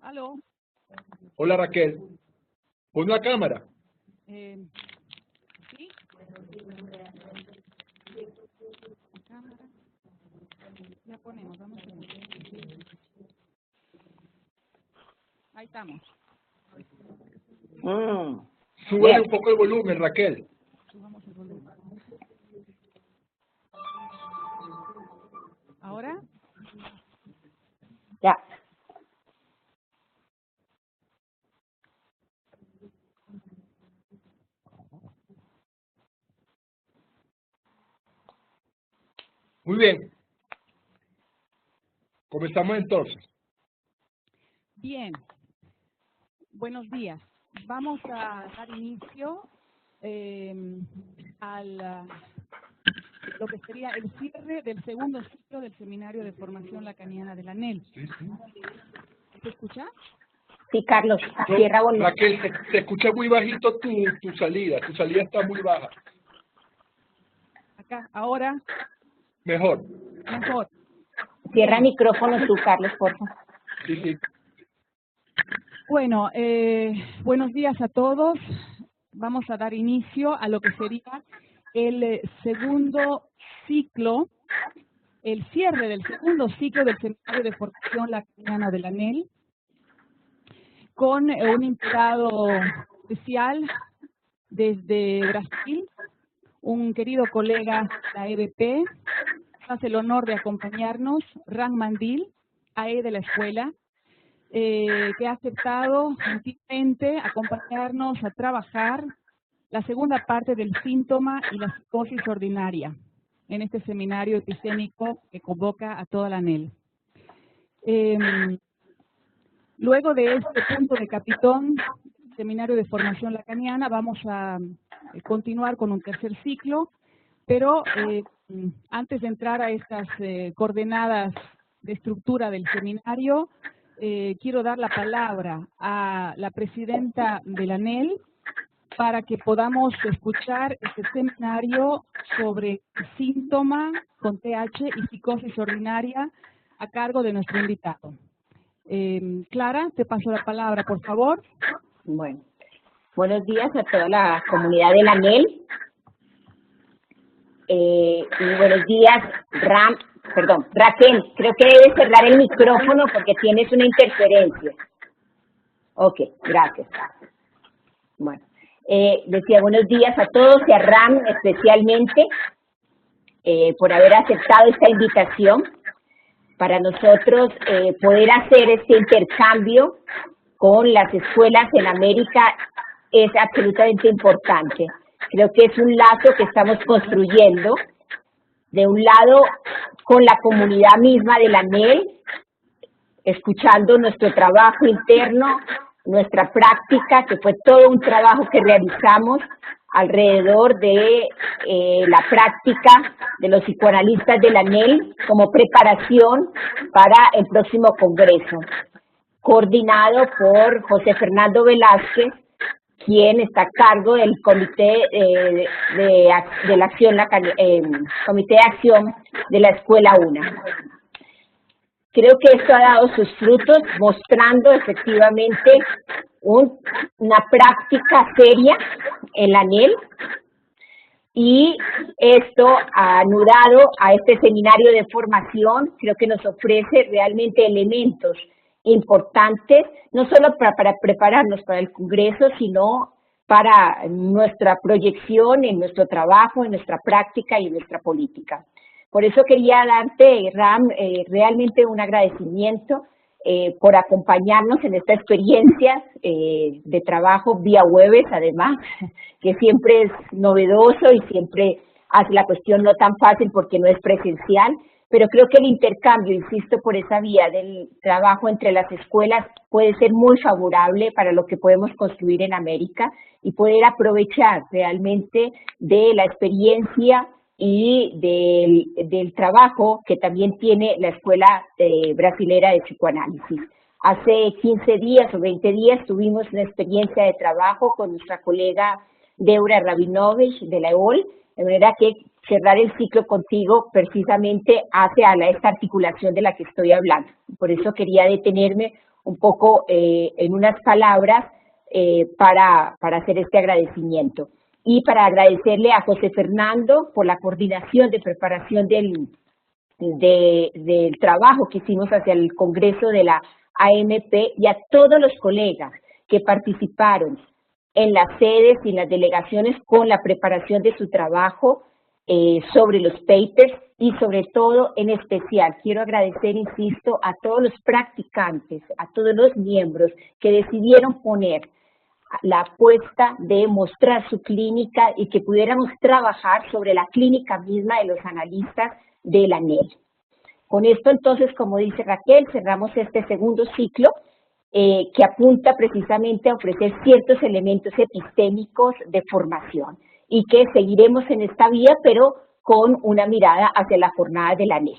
Aló. Hola Raquel, pon la cámara. ¿Sí? Cámara. Ya ponemos, vamos a ver. Ahí estamos. Súbele un poco el volumen, Raquel. Subamos el volumen. ¿Ahora? Ya. Muy bien. Comenzamos entonces. Bien. Buenos días. Vamos a dar inicio al lo que sería el cierre del segundo ciclo del Seminario de Formación Lacaniana de la ANEL. Sí, sí. ¿Se escucha? Sí, Carlos, cierra volumen. Raquel, te escuché muy bajito tu salida está muy baja. Acá, ahora, Mejor. mejor. Cierra el micrófono tú, Carlos, por favor. Sí, sí. Bueno, buenos días a todos. Vamos a dar inicio a lo que sería el segundo ciclo, el cierre del segundo ciclo del Seminario de Formación Lacaniana de la ANEL, con un invitado especial desde Brasil, un querido colega de la EBP. Hace el honor de acompañarnos, Ram Mandil, AE de la escuela, que ha aceptado gentilmente acompañarnos a trabajar la segunda parte del síntoma y la psicosis ordinaria en este seminario epicénico que convoca a toda la ANEL. Luego de este punto de capitón, Seminario de Formación Lacaniana, vamos a continuar con un tercer ciclo, pero antes de entrar a estas coordenadas de estructura del seminario, quiero dar la palabra a la presidenta de la ANEL para que podamos escuchar este seminario sobre síntoma con TH y psicosis ordinaria a cargo de nuestro invitado. Clara, te paso la palabra, por favor. Bueno, buenos días a toda la comunidad de la ANEL. Y buenos días, Raquel, creo que debes cerrar el micrófono porque tienes una interferencia. Ok, gracias. Bueno, decía buenos días a todos y a Ram especialmente por haber aceptado esta invitación para nosotros poder hacer este intercambio con las escuelas en América es absolutamente importante. Creo que es un lazo que estamos construyendo, de un lado con la comunidad misma de la ANEL, escuchando nuestro trabajo interno, nuestra práctica, que fue todo un trabajo que realizamos alrededor de la práctica de los psicoanalistas de la ANEL como preparación para el próximo congreso, coordinado por José Fernando Velázquez, quien está a cargo del Comité de la Acción, Comité de Acción de la Escuela UNA. Creo que esto ha dado sus frutos, mostrando efectivamente una práctica seria en la ANEL, y esto anudado a este seminario de formación, creo que nos ofrece realmente elementos importantes, no solo para prepararnos para el Congreso, sino para nuestra proyección en nuestro trabajo, en nuestra práctica y en nuestra política. Por eso quería darte, Ram, realmente un agradecimiento por acompañarnos en esta experiencia de trabajo vía webes, además, que siempre es novedoso y siempre hace la cuestión no tan fácil porque no es presencial, pero creo que el intercambio, insisto, por esa vía del trabajo entre las escuelas puede ser muy favorable para lo que podemos construir en América y poder aprovechar realmente de la experiencia y del trabajo que también tiene la Escuela Brasilera de Psicoanálisis. Hace 15 días o 20 días tuvimos una experiencia de trabajo con nuestra colega Deura Rabinovich de la EOL, de manera que cerrar el ciclo contigo precisamente hace a esta articulación de la que estoy hablando. Por eso quería detenerme un poco en unas palabras para hacer este agradecimiento. Y para agradecerle a José Fernando por la coordinación de preparación del trabajo que hicimos hacia el Congreso de la AMP y a todos los colegas que participaron en las sedes y en las delegaciones con la preparación de su trabajo sobre los papers y sobre todo, en especial, quiero agradecer, insisto, a todos los practicantes, a todos los miembros que decidieron poner la apuesta de mostrar su clínica y que pudiéramos trabajar sobre la clínica misma de los analistas de la ANEL. Con esto, entonces, como dice Raquel, cerramos este segundo ciclo que apunta precisamente a ofrecer ciertos elementos epistémicos de formación y que seguiremos en esta vía, pero con una mirada hacia la jornada de la ANEL.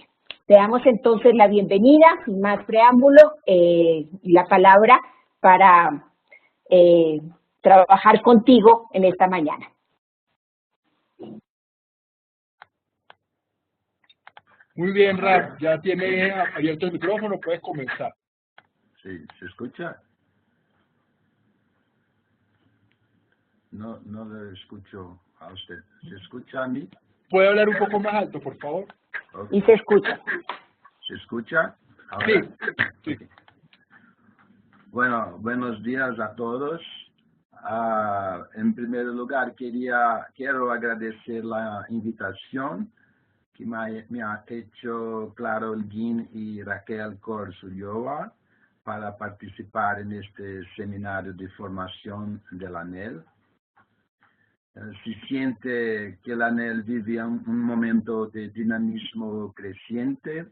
Le damos entonces la bienvenida, sin más preámbulo, la palabra para trabajar contigo en esta mañana. Muy bien, Ram, ya tienes abierto el micrófono, puedes comenzar. Sí, ¿se escucha? No lo escucho a usted. ¿Se escucha a mí? ¿Puede hablar un poco más alto, por favor? Okay. Y se escucha. ¿Se escucha? Ahora. Sí. Okay. Bueno, buenos días a todos. En primer lugar, quiero agradecer la invitación que me ha hecho Clara Holguín y Raquel Corsulloa para participar en este seminario de formación de la ANEL. Se siente que la ANEL vive un momento de dinamismo creciente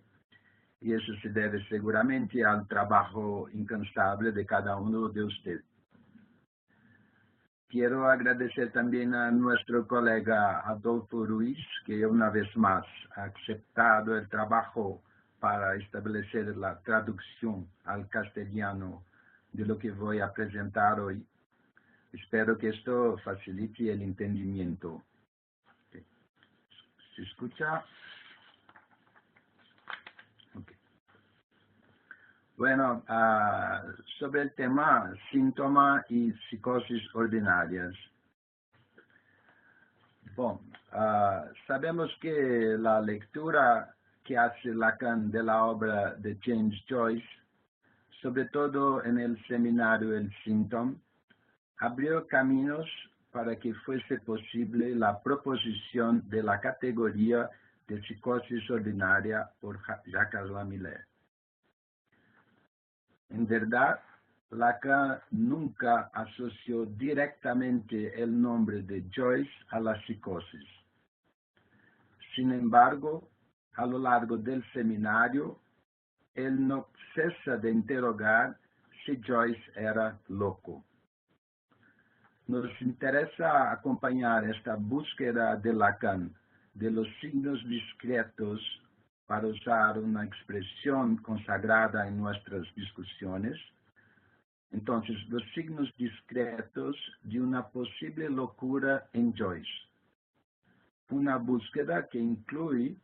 y eso se debe seguramente al trabajo incansable de cada uno de ustedes. Quiero agradecer también a nuestro colega Adolfo Ruiz, que una vez más ha aceptado el trabajo para establecer la traducción al castellano de lo que voy a presentar hoy. Espero que esto facilite el entendimiento. ¿Se escucha? Okay. Bueno, sobre el tema síntoma y psicosis ordinarias. Bueno, sabemos que la lectura que hace Lacan de la obra de James Joyce, sobre todo en el seminario El Síntoma, abrió caminos para que fuese posible la proposición de la categoría de psicosis ordinaria por Jacques Lamillard. En verdad, Lacan nunca asoció directamente el nombre de Joyce a la psicosis. Sin embargo, a lo largo del seminario, él no cesa de interrogar si Joyce era loco. Nos interesa acompañar esta búsqueda de Lacan de los signos discretos, para usar una expresión consagrada en nuestras discusiones. Entonces, los signos discretos de una posible locura en Joyce. Una búsqueda que incluye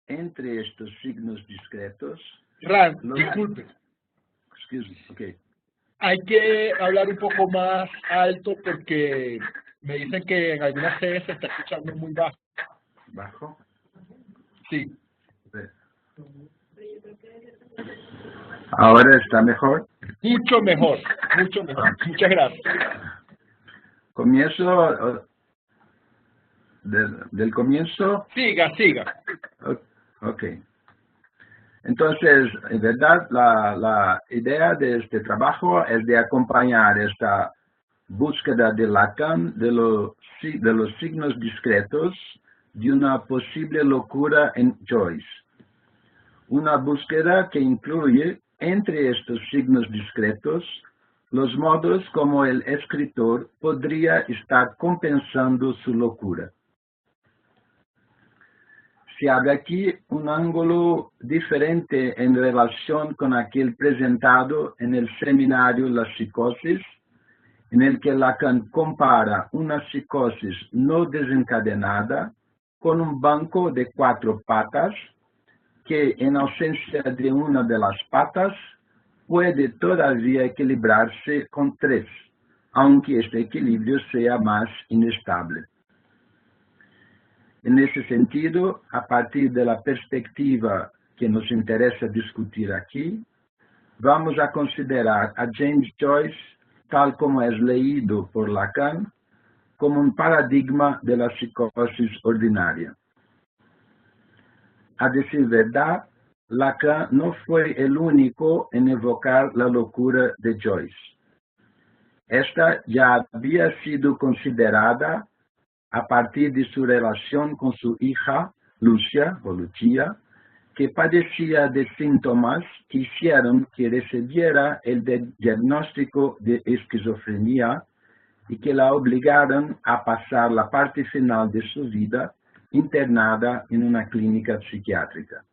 entre estos signos discretos... Ram, disculpe. Excuse me, okay. Hay que hablar un poco más alto porque me dicen que en algunas sedes se está escuchando muy bajo. ¿Bajo? Sí. ¿Ahora está mejor? Mucho mejor, mucho mejor. Muchas gracias. Comienzo del comienzo. Siga. Ok. Entonces, en verdad, la idea de este trabajo es de acompañar esta búsqueda de Lacan de los signos discretos de una posible locura en Joyce. Una búsqueda que incluye, entre estos signos discretos, los modos como el escritor podría estar compensando su locura. Se abre aquí un ángulo diferente en relación con aquel presentado en el seminario La Psicosis, en el que Lacan compara una psicosis no desencadenada con un banco de 4 patas, que en ausencia de una de las patas puede todavía equilibrarse con 3, aunque este equilibrio sea más inestable. En ese sentido, a partir de la perspectiva que nos interesa discutir aquí, vamos a considerar a James Joyce, tal como es leído por Lacan, como un paradigma de la psicosis ordinaria. A decir verdad, Lacan no fue el único en evocar la locura de Joyce. Esta ya había sido considerada a partir de su relación con su hija, Lucia, que padecía de síntomas que hicieron que recibiera el diagnóstico de esquizofrenia y que la obligaron a pasar la parte final de su vida internada en una clínica psiquiátrica.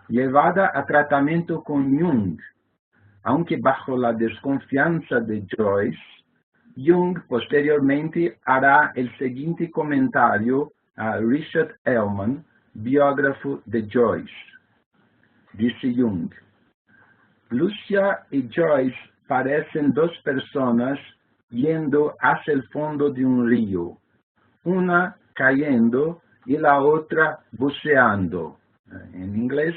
Llevada a tratamiento con Jung, aunque bajo la desconfianza de Joyce, Jung posteriormente hará el siguiente comentario a Richard Ellman, biógrafo de Joyce. Dice Jung: Lucia y Joyce parecen dos personas yendo hacia el fondo de un río, una cayendo y la otra buceando. En inglés,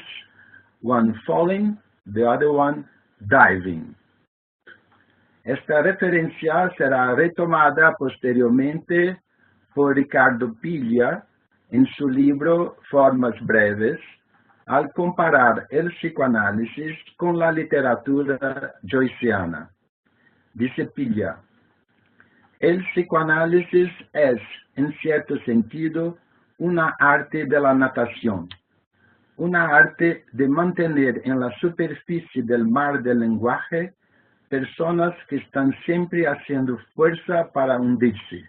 one falling, the other one diving. Esta referencia será retomada posteriormente por Ricardo Piglia en su libro Formas Breves, al comparar el psicoanálisis con la literatura joyciana. Dice Piglia: el psicoanálisis es, en cierto sentido, una arte de la natación, una arte de mantener en la superficie del mar del lenguaje personas que están siempre haciendo fuerza para hundirse.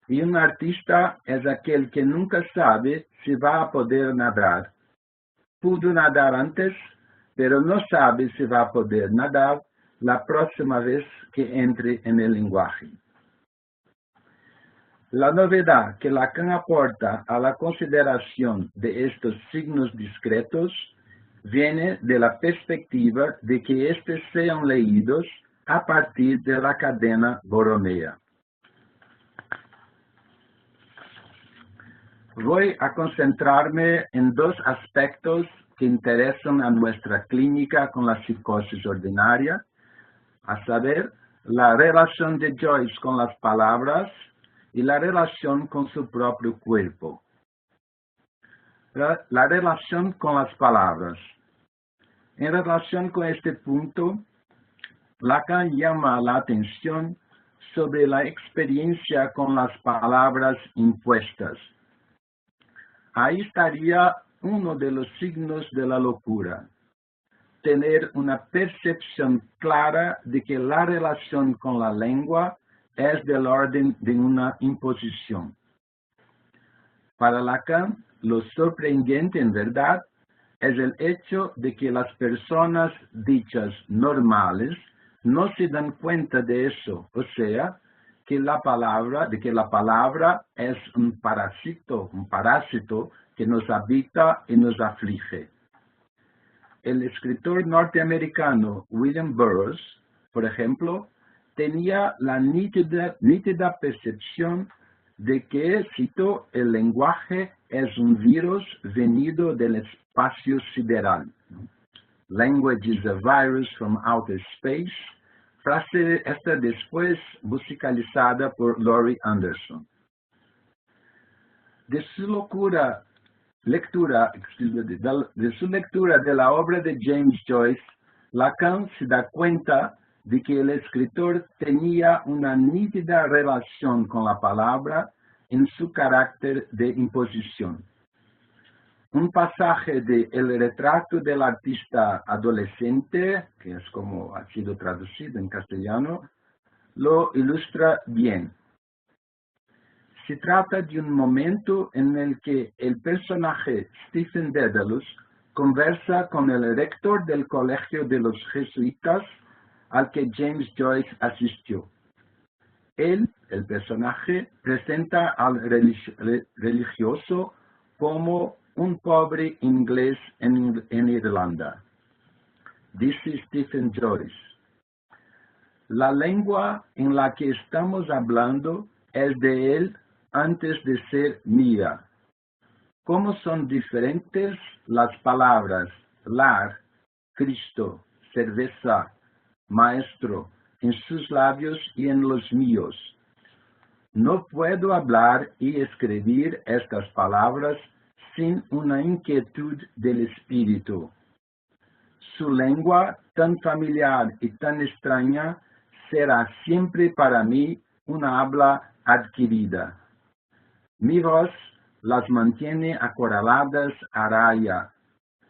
Y un artista es aquel que nunca sabe si va a poder nadar. Pudo nadar antes, pero no sabe si va a poder nadar la próxima vez que entre en el lenguaje. La novedad que Lacan aporta a la consideración de estos signos discretos viene de la perspectiva de que estos sean leídos a partir de la cadena borromea. Voy a concentrarme en dos aspectos que interesan a nuestra clínica con la psicosis ordinaria, a saber, la relación de Joyce con las palabras y la relación con su propio cuerpo. La relación con las palabras. En relación con este punto, Lacan llama la atención sobre la experiencia con las palabras impuestas. Ahí estaría uno de los signos de la locura: tener una percepción clara de que la relación con la lengua es del orden de una imposición. Para Lacan, lo sorprendente en verdad es el hecho de que las personas dichas normales no se dan cuenta de eso, o sea, que la palabra es un parásito que nos habita y nos aflige. El escritor norteamericano William Burroughs, por ejemplo, tenía la nítida percepción de que, cito, el lenguaje es un virus venido del espacio sideral. Language is a virus from outer space. Frase esta después musicalizada por Laurie Anderson. De su lectura de la obra de James Joyce, Lacan se da cuenta de que el escritor tenía una nítida relación con la palabra en su carácter de imposición. Un pasaje de El retrato del artista adolescente, que es como ha sido traducido en castellano, lo ilustra bien. Se trata de un momento en el que el personaje Stephen Dedalus conversa con el rector del colegio de los jesuitas al que James Joyce asistió. Él, el personaje, presenta al religioso como un pobre inglés en Irlanda. dice Stephen Joyce. La lengua en la que estamos hablando es de él antes de ser mía. ¿Cómo son diferentes las palabras lar, Cristo, cerveza, maestro, en sus labios y en los míos? No puedo hablar y escribir estas palabras sin una inquietud del espíritu. Su lengua, tan familiar y tan extraña, será siempre para mí una habla adquirida. Mi voz las mantiene acorraladas a raya.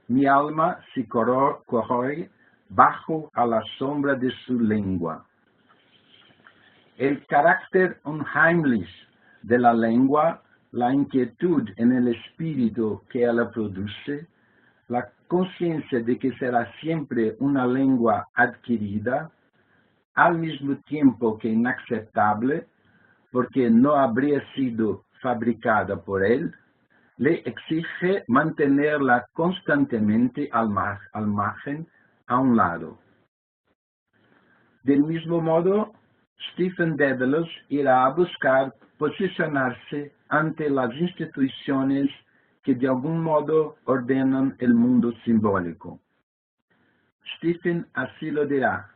Mi alma se corroe bajo a la sombra de su lengua. El carácter unheimlich de la lengua, la inquietud en el espíritu que ella produce, la conciencia de que será siempre una lengua adquirida, al mismo tiempo que inaceptable, porque no habría sido fabricada por él, le exige mantenerla constantemente al margen, a un lado. Del mismo modo, Stephen Dedalus irá a buscar posicionarse ante las instituciones que de algún modo ordenan el mundo simbólico. Stephen así lo dirá.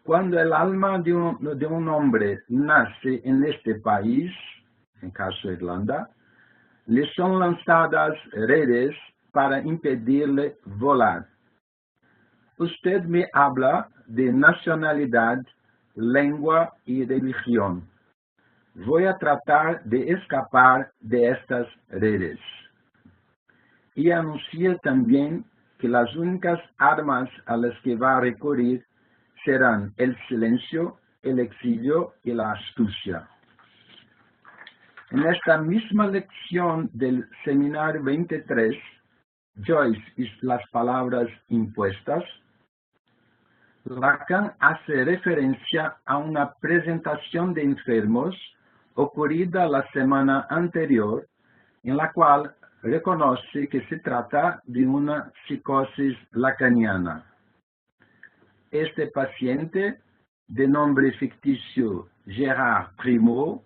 Cuando el alma de un hombre nace en este país, en caso de Irlanda, le son lanzadas redes para impedirle volar. Usted me habla de nacionalidad, lengua y religión. Voy a tratar de escapar de estas redes. Y anuncia también que las únicas armas a las que va a recurrir serán el silencio, el exilio y la astucia. En esta misma lección del seminario 23, Joyce y las palabras impuestas, Lacan hace referencia a una presentación de enfermos ocurrida la semana anterior, en la cual reconoce que se trata de una psicosis lacaniana. Este paciente, de nombre ficticio Gérard Primeau,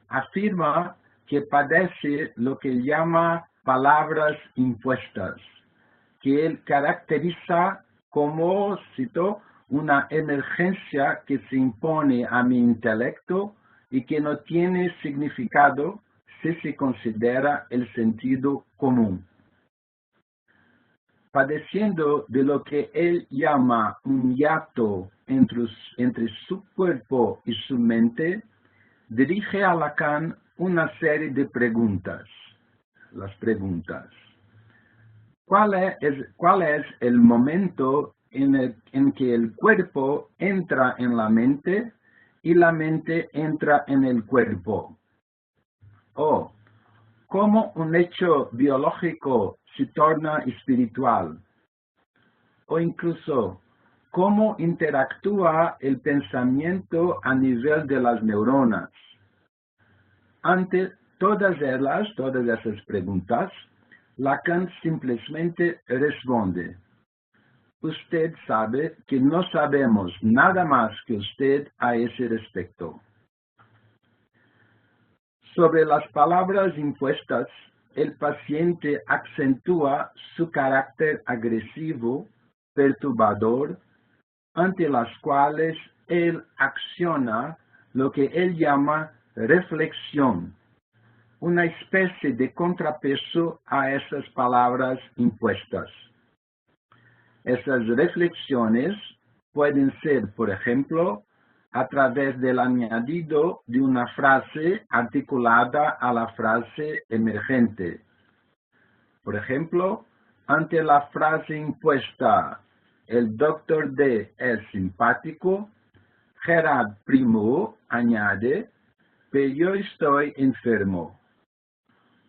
afirma que padece lo que llama palabras impuestas, que él caracteriza como, cito, una emergencia que se impone a mi intelecto y que no tiene significado si se considera el sentido común. Padeciendo de lo que él llama un hiato entre su cuerpo y su mente, dirige a Lacan una serie de preguntas. Las preguntas. ¿Cuál es el momento en que el cuerpo entra en la mente y la mente entra en el cuerpo? O, ¿cómo un hecho biológico se torna espiritual? O incluso, ¿cómo interactúa el pensamiento a nivel de las neuronas? Ante todas esas preguntas, Lacan simplemente responde: usted sabe que no sabemos nada más que usted a ese respecto. Sobre las palabras impuestas, el paciente acentúa su carácter agresivo, perturbador, ante las cuales él acciona lo que él llama reflexión, una especie de contrapeso a esas palabras impuestas. Esas reflexiones pueden ser, por ejemplo, a través del añadido de una frase articulada a la frase emergente. Por ejemplo, ante la frase impuesta, el doctor D es simpático, Gérard Primeau añade, pero yo estoy enfermo.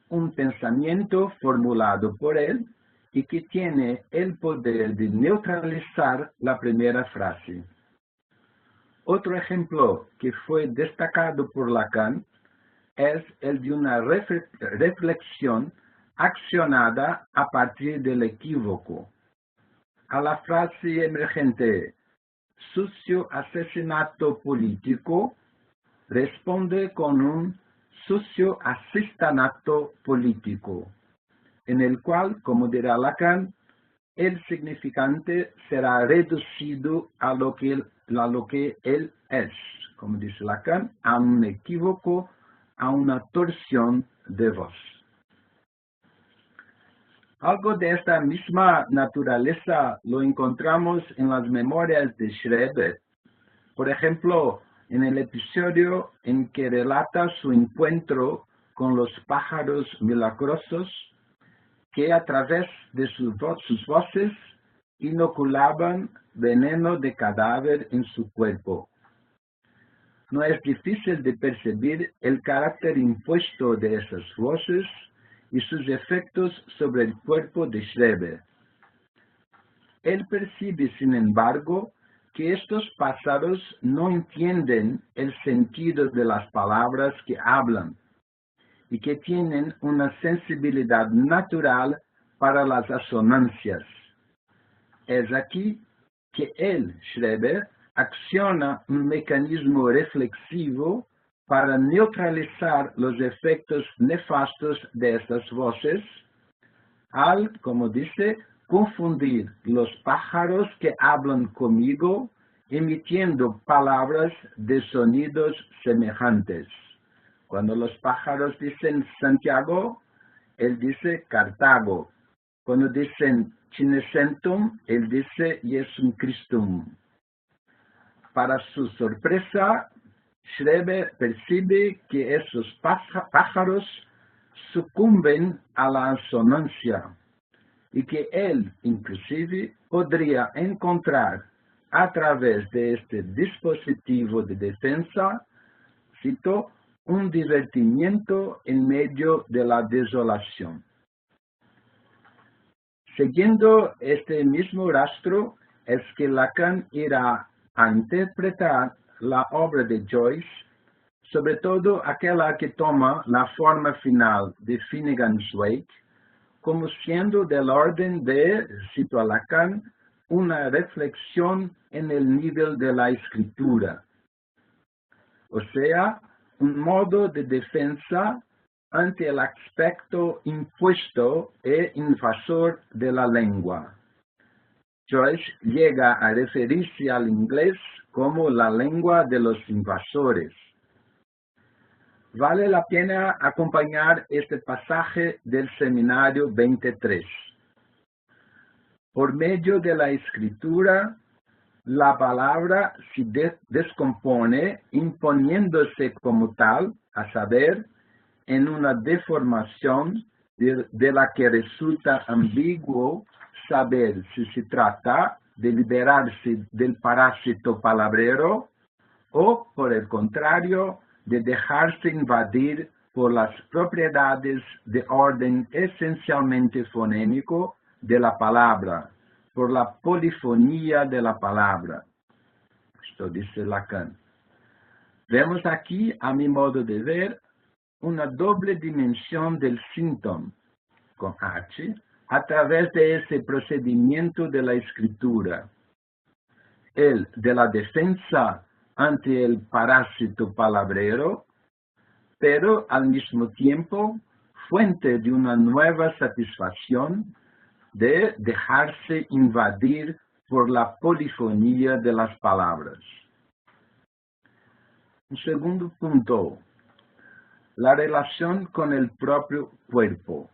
Un pensamiento formulado por él y que tiene el poder de neutralizar la primera frase. Otro ejemplo que fue destacado por Lacan es el de una reflexión accionada a partir del equívoco. a la frase emergente sucio asesinato político, responde con un sucio asesinato político, en el cual, como dirá Lacan, el significante será reducido a lo que él es, como dice Lacan, a un equívoco, a una torsión de voz. Algo de esta misma naturaleza lo encontramos en las memorias de Schreber. Por ejemplo, en el episodio en que relata su encuentro con los pájaros milagrosos que a través de sus voces inoculaban veneno de cadáver en su cuerpo. No es difícil de percibir el carácter impuesto de esas voces y sus efectos sobre el cuerpo de Schreber. Él percibe, sin embargo, que estos pájaros no entienden el sentido de las palabras que hablan y que tienen una sensibilidad natural para las asonancias. Es aquí que él, Schreber, acciona un mecanismo reflexivo para neutralizar los efectos nefastos de estas voces, al, como dice, confundir los pájaros que hablan conmigo, emitiendo palabras de sonidos semejantes. Cuando los pájaros dicen Santiago, él dice Cartago. Cuando dicen Cinecentum, él dice Iesum Christum. Para su sorpresa, Schreber percibe que esos pájaros sucumben a la asonancia y que él, inclusive, podría encontrar a través de este dispositivo de defensa, cito, un divertimiento en medio de la desolación. Siguiendo este mismo rastro, es que Lacan irá a interpretar la obra de Joyce, sobre todo aquella que toma la forma final de Finnegan's Wake, como siendo del orden de, cito a Lacan, una reflexión en el nivel de la escritura. O sea, un modo de defensa ante el aspecto impuesto e invasor de la lengua. Joyce llega a referirse al inglés como la lengua de los invasores. Vale la pena acompañar este pasaje del Seminario 23. Por medio de la escritura, la palabra se descompone imponiéndose como tal, a saber, en una deformación de la que resulta ambiguo saber si se trata de liberarse del parásito palabrero o, por el contrario, de dejarse invadir por las propiedades de orden esencialmente fonémico de la palabra, por la polifonía de la palabra. Esto dice Lacan. Vemos aquí, a mi modo de ver, una doble dimensión del síntoma, con H, a través de ese procedimiento de la escritura. El de la defensa ante el parásito palabrero, pero al mismo tiempo fuente de una nueva satisfacción de dejarse invadir por la polifonía de las palabras. Un segundo punto, la relación con el propio cuerpo.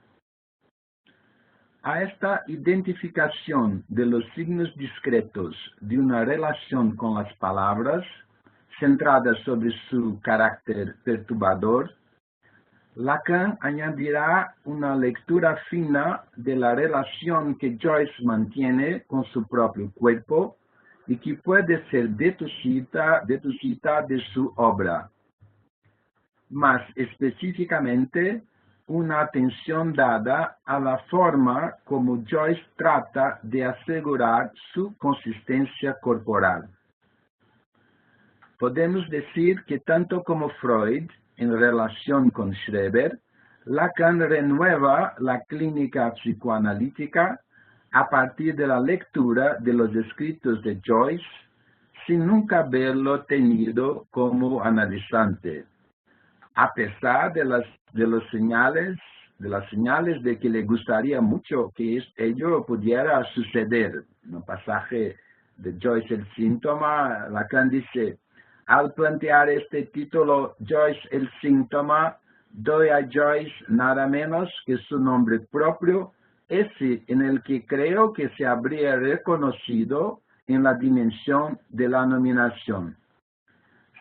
A esta identificación de los signos discretos de una relación con las palabras, centrada sobre su carácter perturbador, Lacan añadirá una lectura fina de la relación que Joyce mantiene con su propio cuerpo y que puede ser deducida de su obra. Más específicamente, una atención dada a la forma como Joyce trata de asegurar su consistencia corporal. Podemos decir que tanto como Freud, en relación con Schreber, Lacan renueva la clínica psicoanalítica a partir de la lectura de los escritos de Joyce, sin nunca haberlo tenido como analizante, a pesar de las señales de que le gustaría mucho que ello pudiera suceder. En el pasaje de Joyce, El síntoma, Lacan dice: al plantear este título, Joyce, el síntoma, doy a Joyce nada menos que su nombre propio, ese en el que creo que se habría reconocido en la dimensión de la nominación.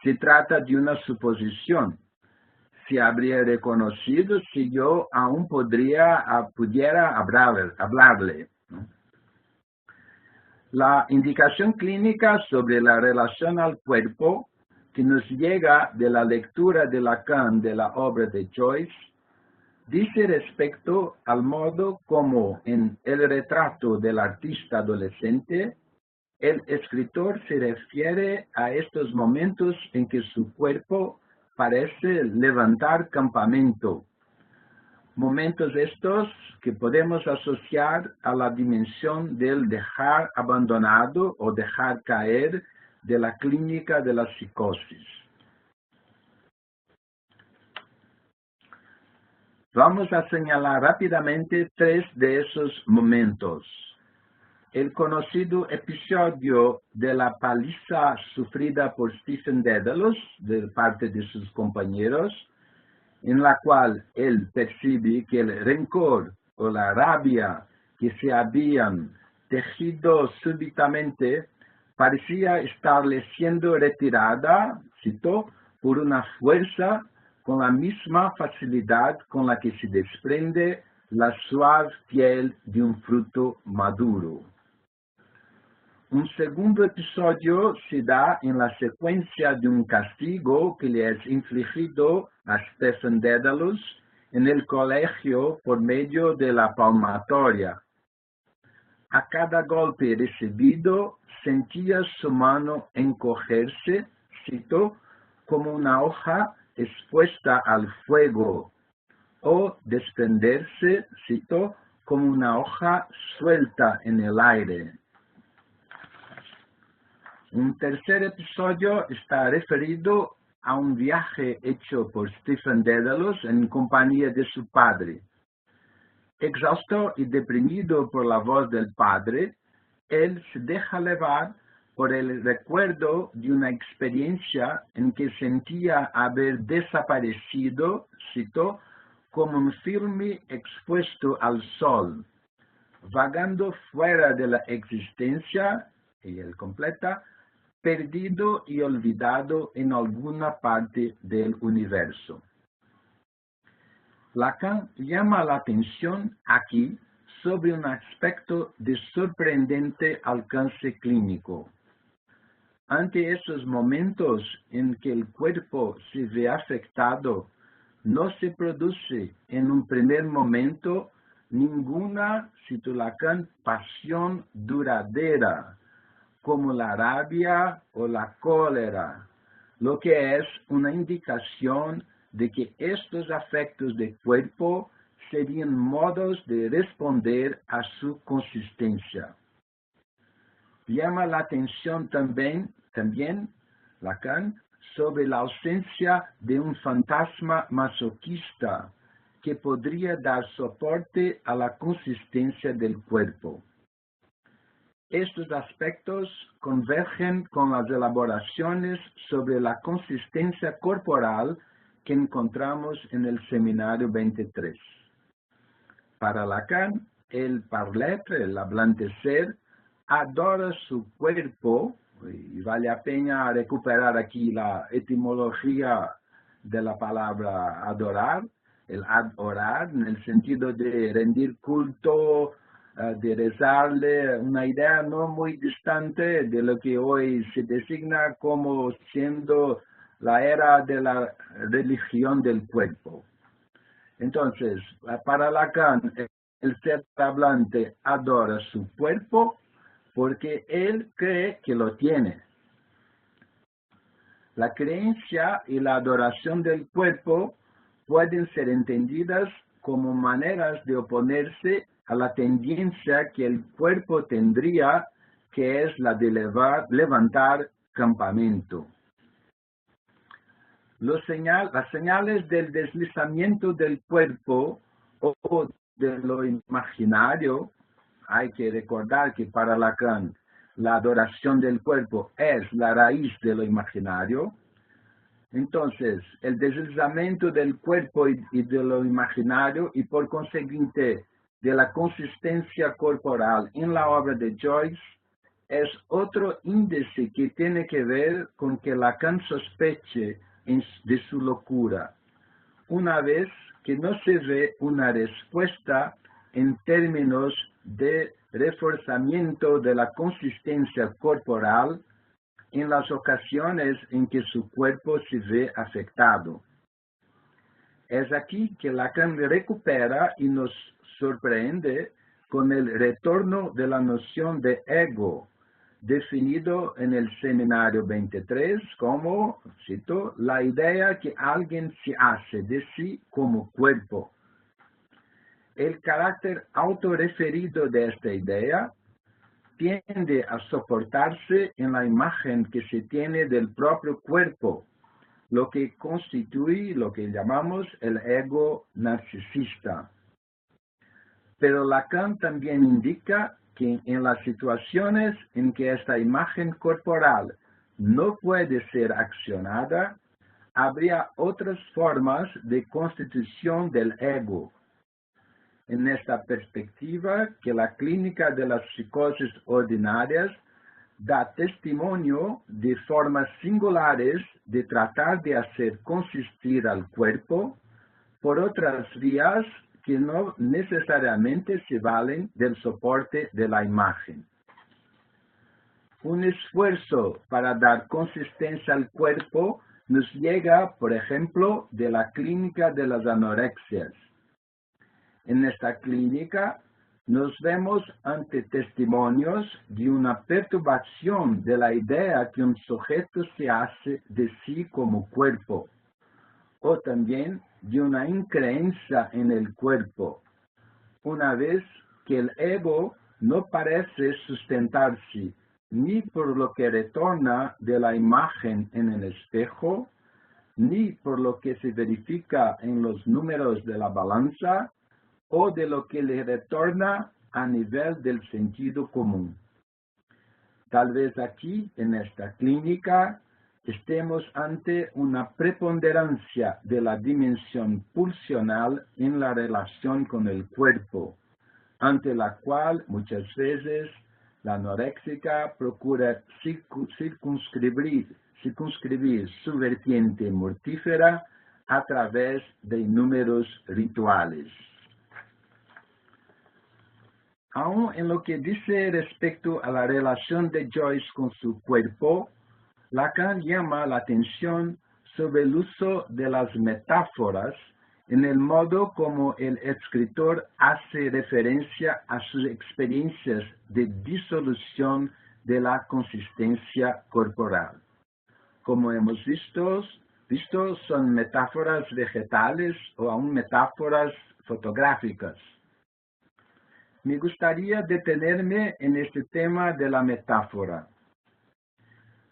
Se trata de una suposición. Se habría reconocido si yo aún pudiera hablarle. La indicación clínica sobre la relación al cuerpo que nos llega de la lectura de Lacan de la obra de Joyce dice respecto al modo como en El retrato del artista adolescente el escritor se refiere a estos momentos en que su cuerpo parece levantar campamento. Momentos estos que podemos asociar a la dimensión del dejar abandonado o dejar caer de la clínica de la psicosis. Vamos a señalar rápidamente 3 de esos momentos. El conocido episodio de la paliza sufrida por Stephen Dedalus de parte de sus compañeros, en la cual él percibe que el rencor o la rabia que se habían tejido súbitamente parecía estarle siendo retirada, cito, por una fuerza con la misma facilidad con la que se desprende la suave piel de un fruto maduro. Un segundo episodio se da en la secuencia de un castigo que le es infligido a Stephen Dedalus en el colegio por medio de la palmatoria. A cada golpe recibido sentía su mano encogerse, cito, como una hoja expuesta al fuego, o desprenderse, cito, como una hoja suelta en el aire. Un tercer episodio está referido a un viaje hecho por Stephen Dedalus en compañía de su padre. Exhausto y deprimido por la voz del padre, él se deja llevar por el recuerdo de una experiencia en que sentía haber desaparecido, cito, como un filme expuesto al sol, vagando fuera de la existencia, y él completa, perdido y olvidado en alguna parte del universo. Lacan llama la atención aquí sobre un aspecto de sorprendente alcance clínico. Ante esos momentos en que el cuerpo se ve afectado, no se produce en un primer momento ninguna, cito Lacan, pasión duradera, como la rabia o la cólera, lo que es una indicación de que estos afectos del cuerpo serían modos de responder a su consistencia. Llama la atención también Lacan sobre la ausencia de un fantasma masoquista que podría dar soporte a la consistencia del cuerpo. Estos aspectos convergen con las elaboraciones sobre la consistencia corporal que encontramos en el seminario 23. Para Lacan, el parler-être, el hablantecer, adora su cuerpo, y vale la pena recuperar aquí la etimología de la palabra adorar, el adorar, en el sentido de rendir culto, de rezarle, una idea no muy distante de lo que hoy se designa como siendo la era de la religión del cuerpo. Entonces, para Lacan, el ser hablante adora su cuerpo porque él cree que lo tiene. La creencia y la adoración del cuerpo pueden ser entendidas como maneras de oponerse a la tendencia que el cuerpo tendría, que es la de levantar campamento. Las señales del deslizamiento del cuerpo o de lo imaginario, hay que recordar que para Lacan la adoración del cuerpo es la raíz de lo imaginario. Entonces, el deslizamiento del cuerpo y de lo imaginario y por consiguiente de la consistencia corporal en la obra de Joyce es otro índice que tiene que ver con que Lacan sospeche de su locura, una vez que no se ve una respuesta en términos de reforzamiento de la consistencia corporal en las ocasiones en que su cuerpo se ve afectado. Es aquí que Lacan recupera y nos sorprende con el retorno de la noción de ego, definido en el seminario 23 como, cito, la idea que alguien se hace de sí como cuerpo. El carácter autorreferido de esta idea tiende a soportarse en la imagen que se tiene del propio cuerpo, lo que constituye lo que llamamos el ego narcisista. Pero Lacan también indica que en las situaciones en que esta imagen corporal no puede ser accionada, habría otras formas de constitución del ego. En esta perspectiva, que la clínica de las psicosis ordinarias da testimonio de formas singulares de tratar de hacer consistir al cuerpo por otras vías que no necesariamente se valen del soporte de la imagen. Un esfuerzo para dar consistencia al cuerpo nos llega, por ejemplo, de la clínica de las anorexias. En esta clínica nos vemos ante testimonios de una perturbación de la idea que un sujeto se hace de sí como cuerpo, o también de una increencia en el cuerpo, una vez que el ego no parece sustentarse ni por lo que retorna de la imagen en el espejo, ni por lo que se verifica en los números de la balanza, o de lo que le retorna a nivel del sentido común. Tal vez aquí, en esta clínica, estemos ante una preponderancia de la dimensión pulsional en la relación con el cuerpo, ante la cual muchas veces la anoréxica procura circunscribir su vertiente mortífera a través de inúmeros rituales. Aún en lo que dice respecto a la relación de Joyce con su cuerpo, Lacan llama la atención sobre el uso de las metáforas en el modo como el escritor hace referencia a sus experiencias de disolución de la consistencia corporal. Como hemos visto, son metáforas vegetales o aún metáforas fotográficas. Me gustaría detenerme en este tema de la metáfora.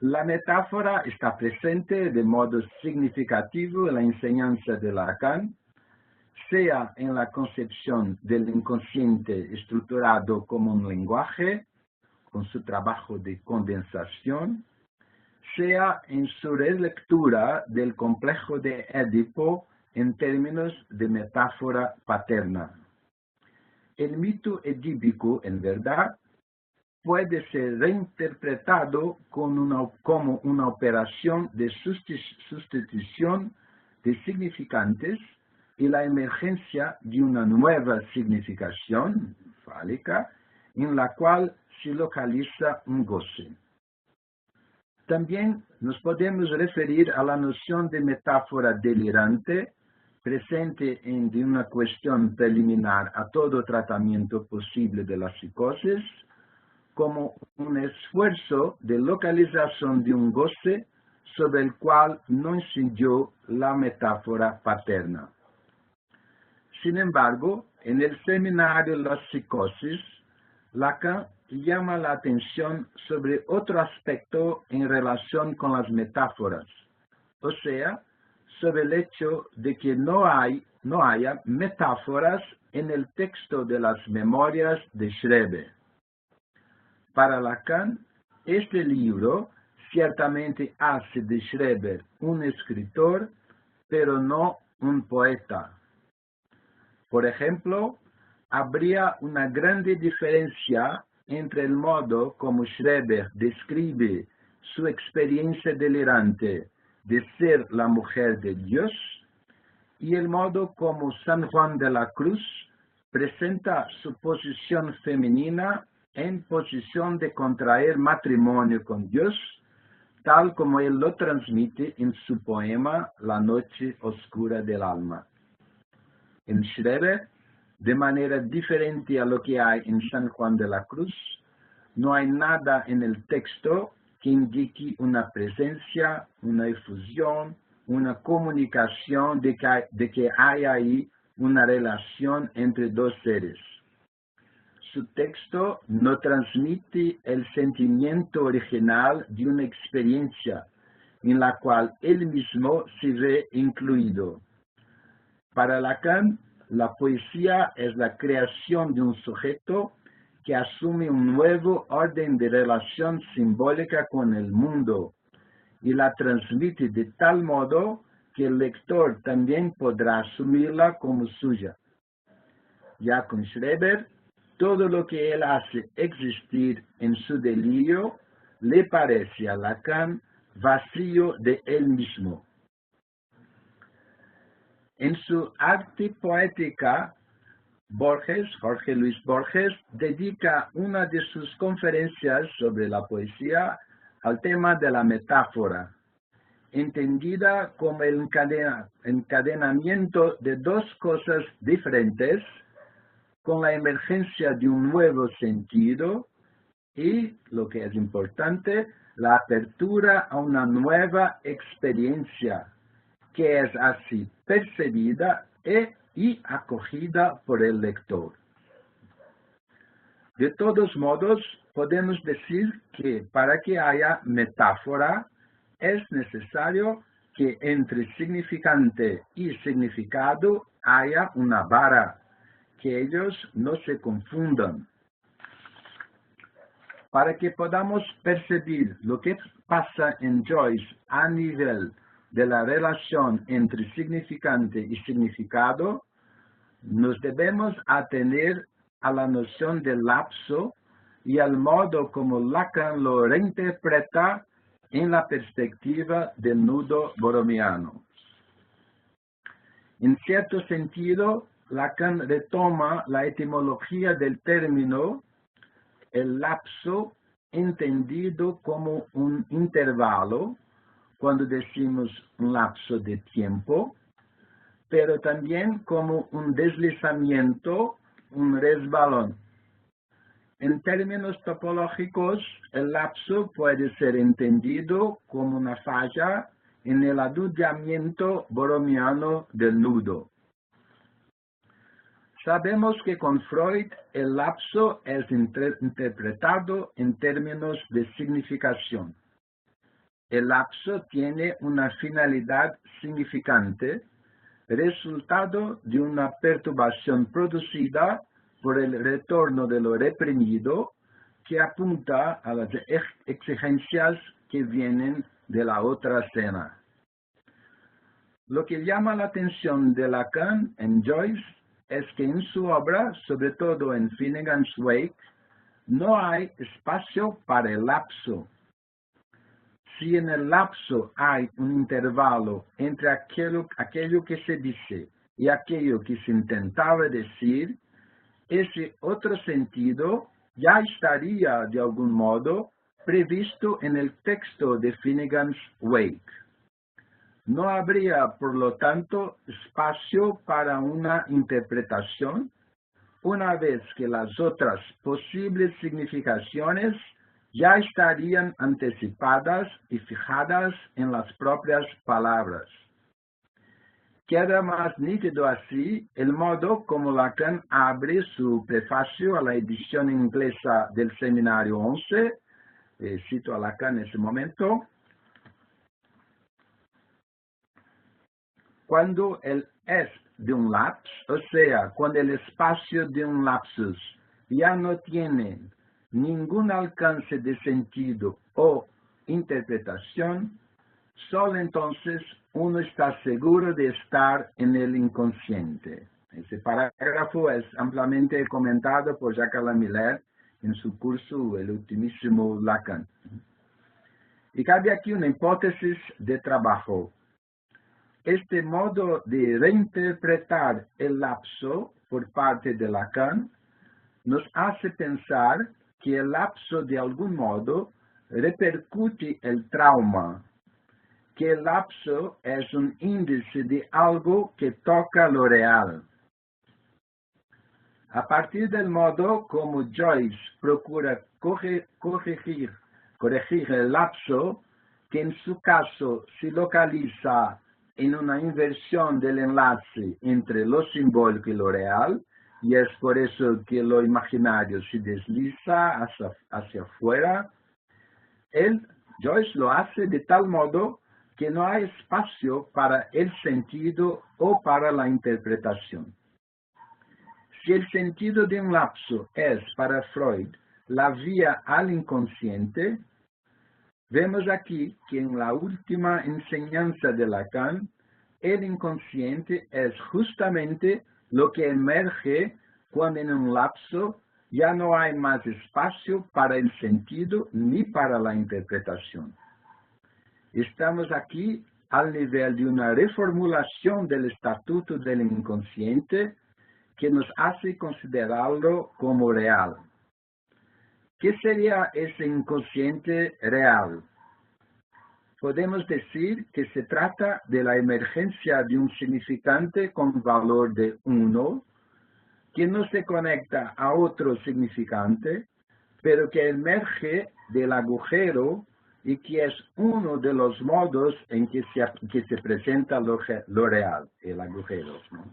La metáfora está presente de modo significativo en la enseñanza de Lacan, sea en la concepción del inconsciente estructurado como un lenguaje, con su trabajo de condensación, sea en su relectura del complejo de Édipo en términos de metáfora paterna. El mito edípico, en verdad, puede ser reinterpretado como una operación de sustitución de significantes y la emergencia de una nueva significación fálica en la cual se localiza un goce. También nos podemos referir a la noción de metáfora delirante presente en una cuestión preliminar a todo tratamiento posible de la psicosis, como un esfuerzo de localización de un goce sobre el cual no incidió la metáfora paterna. Sin embargo, En el seminario Las Psicosis, Lacan llama la atención sobre otro aspecto en relación con las metáforas, o sea, sobre el hecho de que no haya metáforas en el texto de las memorias de Schreber. Para Lacan, este libro ciertamente hace de Schreber un escritor, pero no un poeta. Por ejemplo, habría una grande diferencia entre el modo como Schreber describe su experiencia delirante de ser la mujer de Dios y el modo como San Juan de la Cruz presenta su posición femenina en posición de contraer matrimonio con Dios, tal como él lo transmite en su poema La noche oscura del alma. En Schreber, de manera diferente a lo que hay en San Juan de la Cruz, no hay nada en el texto que indique una presencia, una efusión, una comunicación de que hay ahí una relación entre dos seres. Su texto no transmite el sentimiento original de una experiencia en la cual él mismo se ve incluido. Para Lacan, la poesía es la creación de un sujeto que asume un nuevo orden de relación simbólica con el mundo y la transmite de tal modo que el lector también podrá asumirla como suya. Ya con Schreber, todo lo que él hace existir en su delirio le parece a Lacan vacío de él mismo. En su Arte Poética, Jorge Luis Borges, dedica una de sus conferencias sobre la poesía al tema de la metáfora, entendida como el encadenamiento de dos cosas diferentes con la emergencia de un nuevo sentido y, lo que es importante, la apertura a una nueva experiencia que es así percibida y acogida por el lector. De todos modos, podemos decir que para que haya metáfora es necesario que entre significante y significado haya una vara, que ellos no se confundan. Para que podamos percibir lo que pasa en Joyce a nivel de la relación entre significante y significado, nos debemos atener a la noción del lapso y al modo como Lacan lo reinterpreta en la perspectiva del nudo borromiano. En cierto sentido, Lacan retoma la etimología del término, el lapso, entendido como un intervalo, cuando decimos un lapso de tiempo, pero también como un deslizamiento, un resbalón. En términos topológicos, el lapso puede ser entendido como una falla en el anudamiento borromiano del nudo. Sabemos que con Freud el lapso es interpretado en términos de significación. El lapso tiene una finalidad significante, resultado de una perturbación producida por el retorno de lo reprimido que apunta a las exigencias que vienen de la otra escena. Lo que llama la atención de Lacan en Joyce es que en su obra, sobre todo en Finnegan's Wake, no hay espacio para el lapso. Si en el lapso hay un intervalo entre aquello que se dice y aquello que se intentaba decir, ese otro sentido ya estaría de algún modo previsto en el texto de Finnegan's Wake. No habría, por lo tanto, espacio para una interpretación, una vez que las otras posibles significaciones ya estarían anticipadas y fijadas en las propias palabras. Queda más nítido así el modo como Lacan abre su prefacio a la edición inglesa del Seminario 11, cito a Lacan en ese momento, cuando el es de un lapsus, o sea, cuando el espacio de un lapsus ya no tiene ningún alcance de sentido o interpretación, solo entonces uno está seguro de estar en el inconsciente. Ese parágrafo es ampliamente comentado por Jacques Alain Miller en su curso El ultimísimo Lacan. Y cabe aquí una hipótesis de trabajo. Este modo de reinterpretar el lapso por parte de Lacan nos hace pensar que el lapso de algún modo repercute el trauma, que el lapso es un índice de algo que toca lo real. A partir del modo como Joyce procura corregir el lapso, que en su caso se localiza en una inversión del enlace entre lo simbólico y lo real, y es por eso que lo imaginario se desliza hacia afuera, Joyce lo hace de tal modo que no hay espacio para el sentido o para la interpretación. Si el sentido de un lapso es para Freud la vía al inconsciente, vemos aquí que en la última enseñanza de Lacan, el inconsciente es justamente lo que emerge cuando en un lapso ya no hay más espacio para el sentido ni para la interpretación. Estamos aquí al nivel de una reformulación del estatuto del inconsciente que nos hace considerarlo como real. ¿Qué sería ese inconsciente real? Podemos decir que se trata de la emergencia de un significante con valor de 1, que no se conecta a otro significante, pero que emerge del agujero y que es uno de los modos en que se presenta lo real, el agujero, ¿no?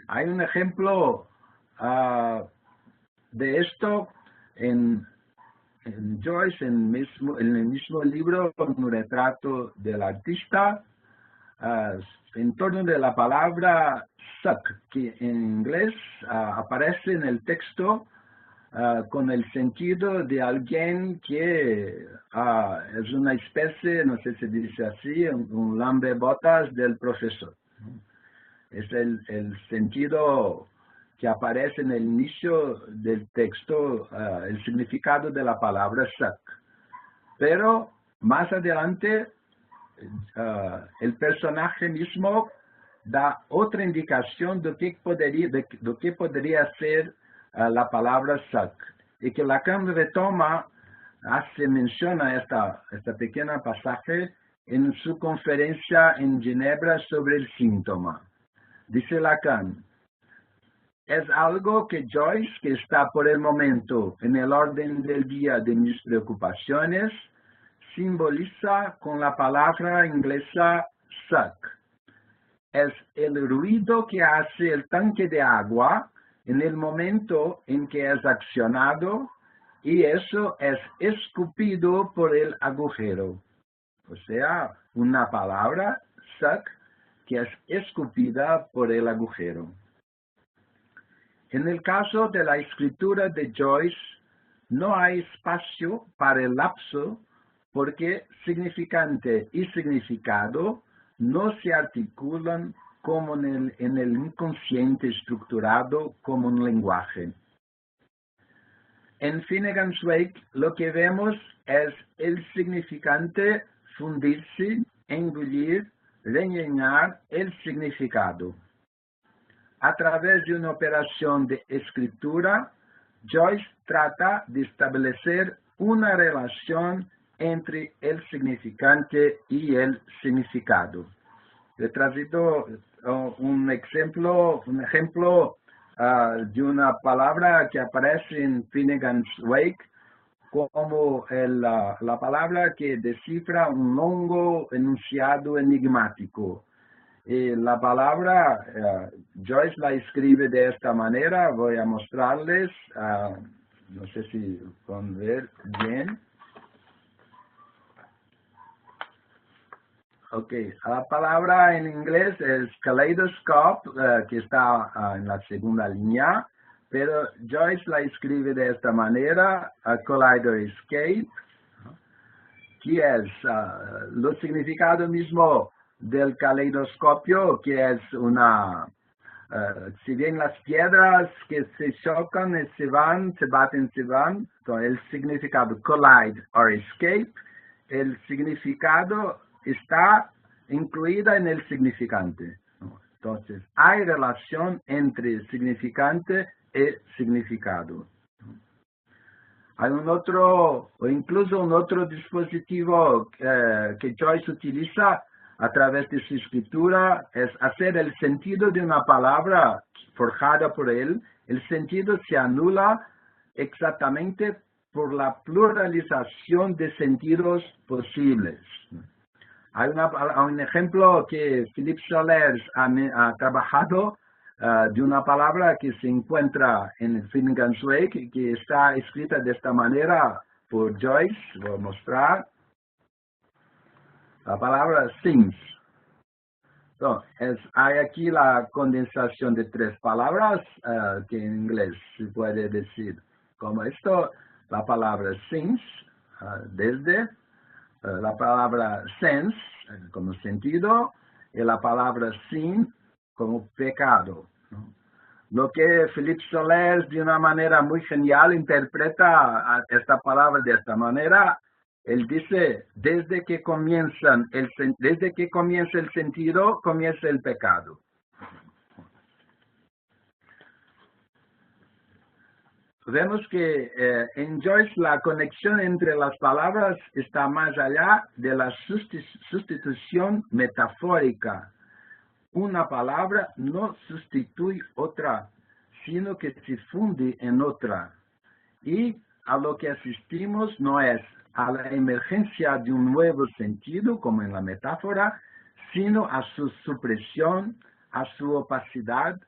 Hay un ejemplo de esto en Joyce, en el mismo libro, un retrato del artista, en torno de la palabra suck, que en inglés aparece en el texto con el sentido de alguien que es una especie, no sé si dice así, un lambebotas del profesor. Es el sentido que aparece en el inicio del texto, el significado de la palabra suck. Pero más adelante, el personaje mismo da otra indicación de qué podría ser la palabra suck. Y que Lacan retoma, hace mención a esta pequeña pasaje en su conferencia en Ginebra sobre el síntoma. Dice Lacan, es algo que Joyce, que está por el momento en el orden del día de mis preocupaciones, simboliza con la palabra inglesa suck. Es el ruido que hace el tanque de agua en el momento en que es accionado, y eso es escupido por el agujero. O sea, una palabra, suck, que es escupida por el agujero. En el caso de la escritura de Joyce, no hay espacio para el lapso porque significante y significado no se articulan como en el inconsciente estructurado como un lenguaje. En Finnegan's Wake lo que vemos es el significante fundirse, engullir, rellenar el significado. A través de una operación de escritura, Joyce trata de establecer una relación entre el significante y el significado. He traído un ejemplo de una palabra que aparece en Finnegan's Wake como la palabra que descifra un longo enunciado enigmático. Y la palabra, Joyce la escribe de esta manera, voy a mostrarles, no sé si pueden ver bien. Ok, la palabra en inglés es kaleidoscope, que está en la segunda línea, pero Joyce la escribe de esta manera, kaleidoscape, que es lo significado mismo del caleidoscopio, que es una, si bien las piedras que se chocan y se baten, se van, entonces el significado collide or escape, el significado está incluida en el significante. Entonces, hay relación entre significante y significado. Hay un otro, o incluso un otro dispositivo que Joyce utiliza a través de su escritura, es hacer el sentido de una palabra forjada por él. El sentido se anula exactamente por la pluralización de sentidos posibles. Hay un ejemplo que Philippe Sollers ha trabajado de una palabra que se encuentra en Finnegan's Wake, que está escrita de esta manera por Joyce. Voy a mostrar. La palabra sings. Entonces, hay aquí la condensación de tres palabras que en inglés se puede decir como esto. La palabra sings, desde, la palabra sense, como sentido, y la palabra sin, como pecado, ¿no? Lo que Philippe Sollers, de una manera muy genial, interpreta esta palabra de esta manera. Él dice, desde que comienza el sentido, comienza el pecado. Vemos que en Joyce la conexión entre las palabras está más allá de la sustitución metafórica. Una palabra no sustituye otra, sino que se funde en otra. Y a lo que asistimos no es a la emergencia de un nuevo sentido, como en la metáfora, sino a su supresión, a su opacidad,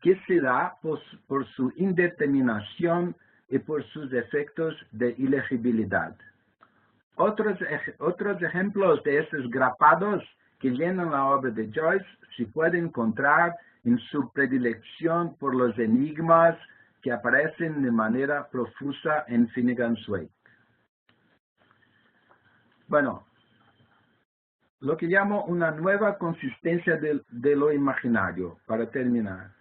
que se da por su indeterminación y por sus efectos de ilegibilidad. Otros ejemplos de esos grapados que llenan la obra de Joyce se pueden encontrar en su predilección por los enigmas que aparecen de manera profusa en Finnegan's Wake. Bueno, lo que llamo una nueva consistencia de lo imaginario, para terminar,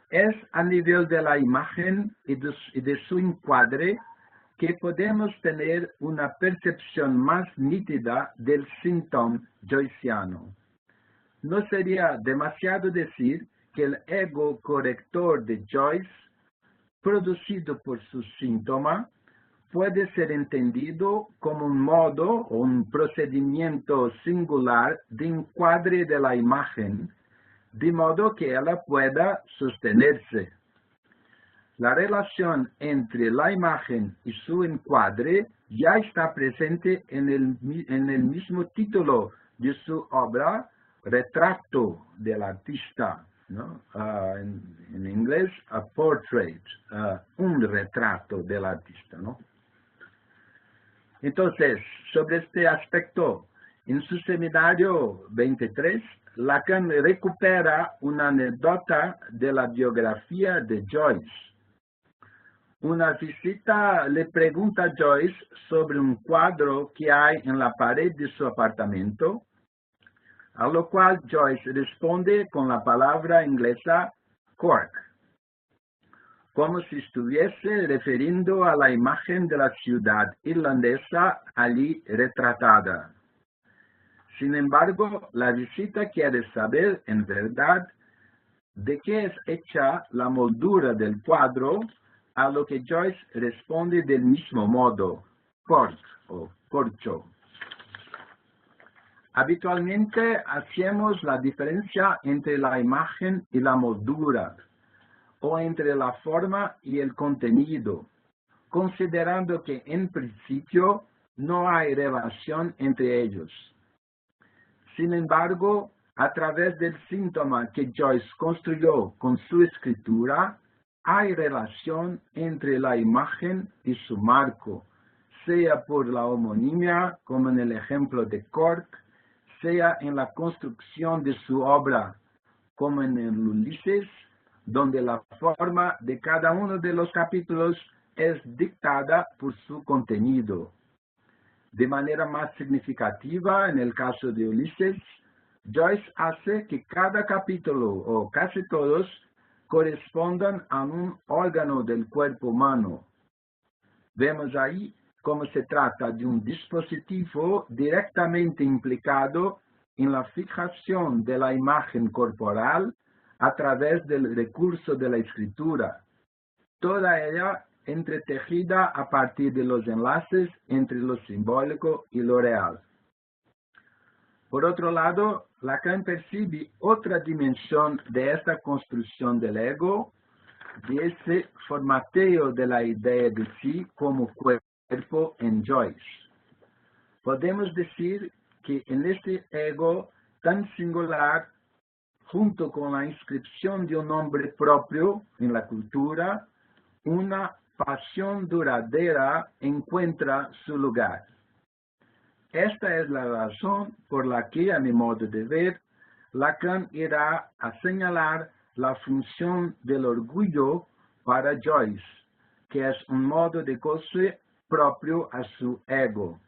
es a nivel de la imagen y de su encuadre que podemos tener una percepción más nítida del síntoma joyciano. No sería demasiado decir que el ego corrector de Joyce, producido por su síntoma, puede ser entendido como un modo o un procedimiento singular de encuadre de la imagen, de modo que ella pueda sostenerse. La relación entre la imagen y su encuadre ya está presente en el mismo título de su obra, Retrato del artista, ¿no? En inglés, a portrait, un retrato del artista, ¿no? Entonces, sobre este aspecto, en su seminario 23, Lacan recupera una anécdota de la biografía de Joyce. Una visita le pregunta a Joyce sobre un cuadro que hay en la pared de su apartamento, a lo cual Joyce responde con la palabra inglesa cork, como si estuviese refiriendo a la imagen de la ciudad irlandesa allí retratada. Sin embargo, la visita quiere saber, en verdad, de qué es hecha la moldura del cuadro, a lo que Joyce responde del mismo modo, cork o corcho. Habitualmente hacemos la diferencia entre la imagen y la moldura, o entre la forma y el contenido, considerando que en principio no hay relación entre ellos. Sin embargo, a través del síntoma que Joyce construyó con su escritura, hay relación entre la imagen y su marco, sea por la homonimia, como en el ejemplo de Cork, sea en la construcción de su obra, como en el Ulises, donde la forma de cada uno de los capítulos es dictada por su contenido. De manera más significativa, en el caso de Ulises, Joyce hace que cada capítulo, o casi todos, correspondan a un órgano del cuerpo humano. Vemos ahí cómo se trata de un dispositivo directamente implicado en la fijación de la imagen corporal a través del recurso de la escritura, toda ella entretejida a partir de los enlaces entre lo simbólico y lo real. Por otro lado, Lacan percibe otra dimensión de esta construcción del ego, de ese formateo de la idea de sí como cuerpo en Joyce. Podemos decir que en este ego tan singular, junto con la inscripción de un nombre propio en la cultura, una pasión duradera encuentra su lugar. Esta es la razón por la que, a mi modo de ver, Lacan irá a señalar la función del orgullo para Joyce, que es un modo de goce propio a su ego.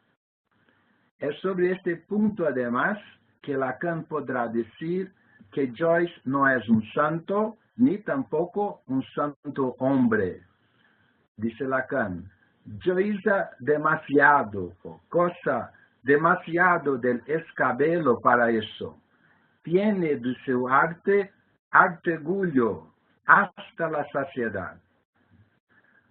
Es sobre este punto, además, que Lacan podrá decir que Joyce no es un santo, ni tampoco un santo hombre. Dice Lacan, Joyce demasiado, cosa demasiado del escabelo para eso. Tiene de su arte orgullo hasta la saciedad.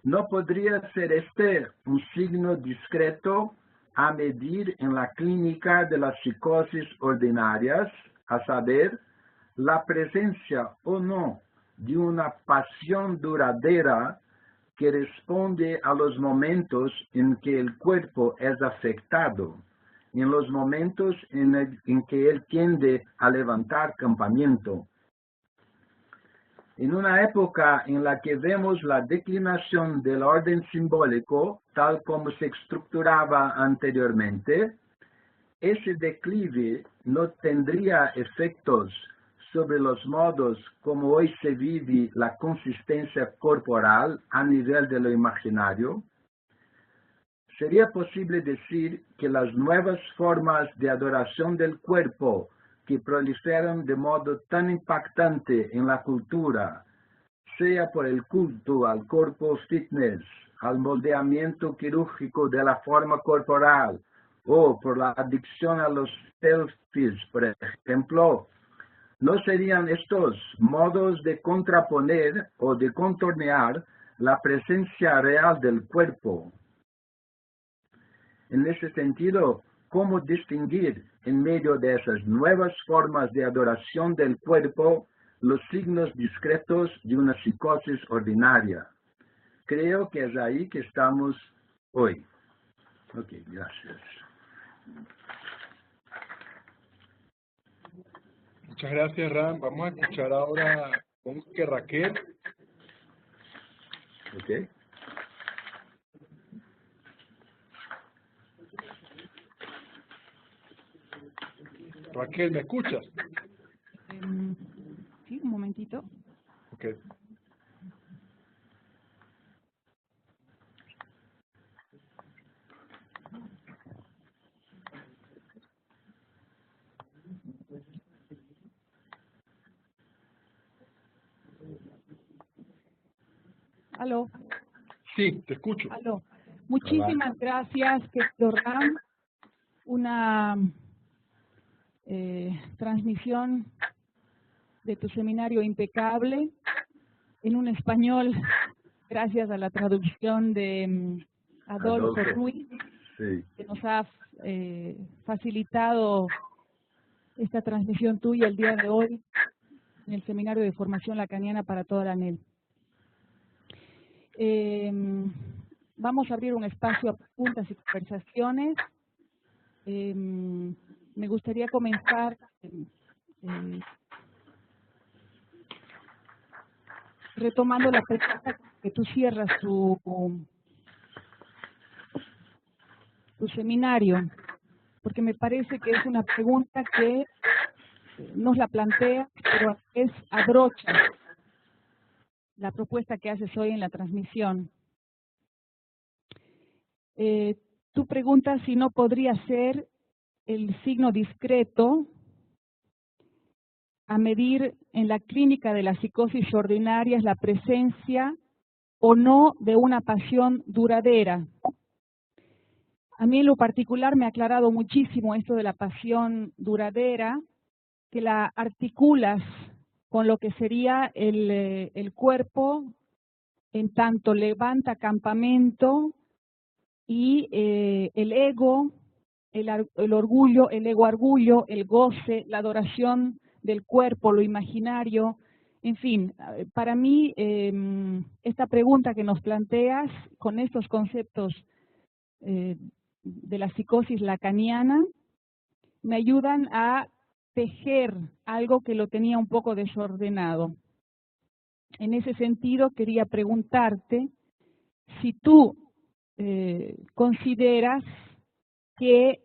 ¿No podría ser este un signo discreto a medir en la clínica de las psicosis ordinarias, a saber, la presencia o no de una pasión duradera que responde a los momentos en que el cuerpo es afectado, en los momentos en que él tiende a levantar campamento? En una época en la que vemos la declinación del orden simbólico, tal como se estructuraba anteriormente, ese declive no tendría efectos sobre los modos como hoy se vive la consistencia corporal a nivel de lo imaginario. ¿Sería posible decir que las nuevas formas de adoración del cuerpo que proliferan de modo tan impactante en la cultura, sea por el culto al cuerpo fitness, al moldeamiento quirúrgico de la forma corporal, o por la adicción a los selfies, por ejemplo, no serían estos modos de contraponer o de contornear la presencia real del cuerpo? En ese sentido, ¿cómo distinguir en medio de esas nuevas formas de adoración del cuerpo los signos discretos de una psicosis ordinaria? Creo que es ahí que estamos hoy. Ok, gracias. Muchas gracias, Ram. Vamos a escuchar ahora con que Raquel. Ok. Raquel, ¿me escuchas? Sí, un momentito. Ok. Aló. Sí, te escucho. Aló. Muchísimas gracias, querido Ram. Una transmisión de tu seminario impecable en un español, gracias a la traducción de Adolfo Ruiz, Sí. que nos ha facilitado esta transmisión tuya el día de hoy en el seminario de formación lacaniana para toda la ANEL. Vamos a abrir un espacio a preguntas y conversaciones. Me gustaría comenzar retomando la pregunta que tú cierras tu seminario, porque me parece que es una pregunta que nos la plantea, pero es abrocha la propuesta que haces hoy en la transmisión. Tú preguntas si no podría ser el signo discreto a medir en la clínica de la psicosis ordinaria es la presencia o no de una pasión duradera. A mí en lo particular me ha aclarado muchísimo esto de la pasión duradera, que la articulas con lo que sería el cuerpo en tanto levanta campamento y el ego, el orgullo, el ego-orgullo, el goce, la adoración del cuerpo, lo imaginario. En fin, para mí esta pregunta que nos planteas con estos conceptos de la psicosis lacaniana me ayudan a tejer algo que lo tenía un poco desordenado. En ese sentido, quería preguntarte si tú consideras que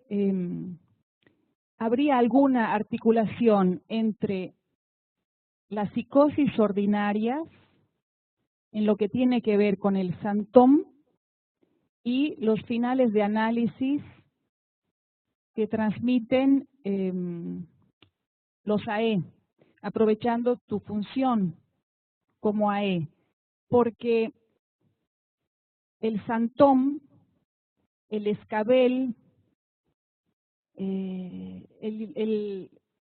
habría alguna articulación entre las psicosis ordinarias en lo que tiene que ver con el santón y los finales de análisis que transmiten los AE, aprovechando tu función como AE, porque el santón, el escabel,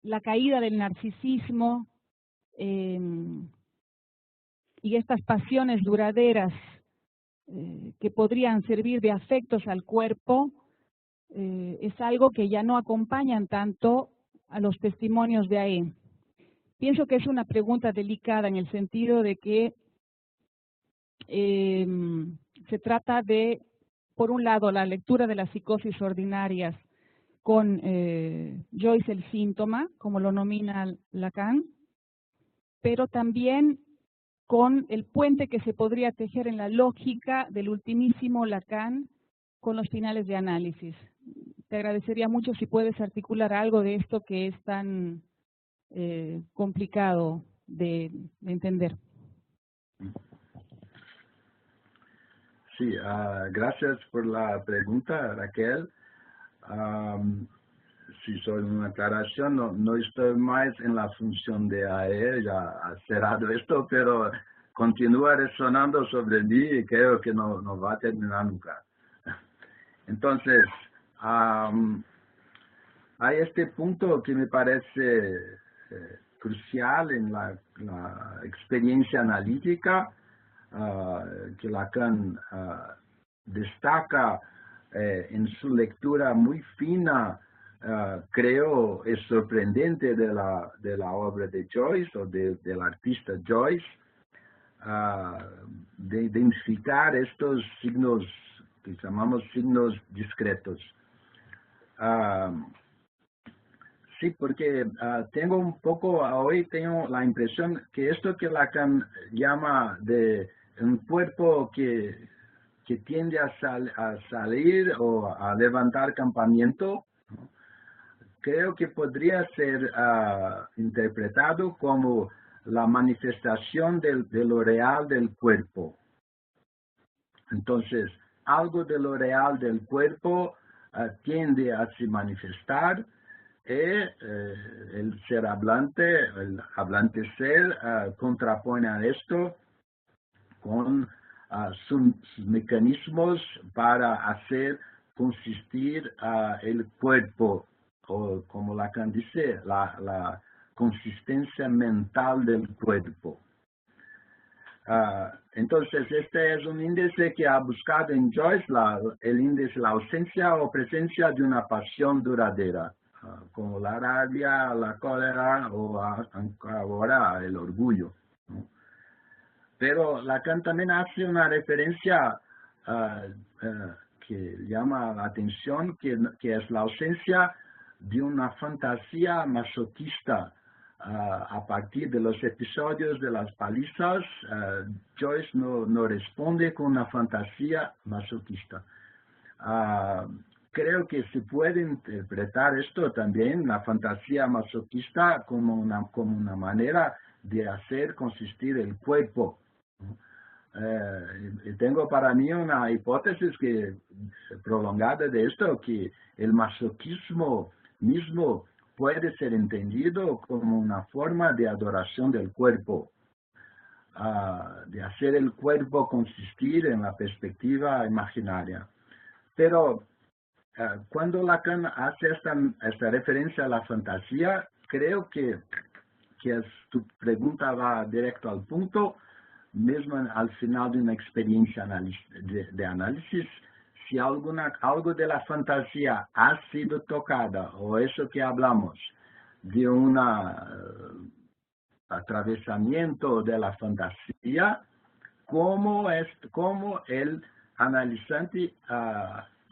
la caída del narcisismo y estas pasiones duraderas que podrían servir de afectos al cuerpo, es algo que ya no acompañan tanto a los testimonios de AE. Pienso que es una pregunta delicada en el sentido de que se trata de, por un lado, la lectura de las psicosis ordinarias con Joyce el síntoma, como lo nomina Lacan, pero también con el puente que se podría tejer en la lógica del ultimísimo Lacan con los finales de análisis. Te agradecería mucho si puedes articular algo de esto que es tan complicado de entender. Sí, gracias por la pregunta, Raquel. Si soy una aclaración, no estoy más en la función de AE, ya ha cerrado esto, pero continúa resonando sobre mí y creo que no va a terminar nunca. Entonces, hay este punto que me parece crucial en la experiencia analítica, que Lacan destaca en su lectura muy fina, creo es sorprendente de la obra de Joyce o del artista Joyce, de identificar estos signos que llamamos signos discretos. Sí, porque hoy tengo la impresión que esto que Lacan llama de un cuerpo que tiende a salir o a levantar campamento, ¿no? Creo que podría ser interpretado como la manifestación de lo real del cuerpo. Entonces, algo de lo real del cuerpo tiende a se manifestar y el ser hablante, el hablante ser, contrapone a esto con sus mecanismos para hacer consistir el cuerpo, o como Lacan dice, la consistencia mental del cuerpo. Entonces, este es un índice que ha buscado en Joyce el índice, la ausencia o presencia de una pasión duradera, como la rabia, la cólera o ahora el orgullo, ¿no? Pero Lacan también hace una referencia que llama la atención, que es la ausencia de una fantasía masoquista a partir de los episodios de las palizas, Joyce no responde con una fantasía masoquista. Creo que se puede interpretar esto también, la fantasía masoquista, como una manera de hacer consistir el cuerpo. Tengo para mí una hipótesis prolongada de esto, que el masoquismo mismo puede ser entendido como una forma de adoración del cuerpo, de hacer el cuerpo consistir en la perspectiva imaginaria. Pero cuando Lacan hace esta referencia a la fantasía, creo que tu pregunta va directo al punto, mismo al final de una experiencia de análisis. Si algo de la fantasía ha sido tocada, o eso que hablamos de un atravesamiento de la fantasía, cómo el analizante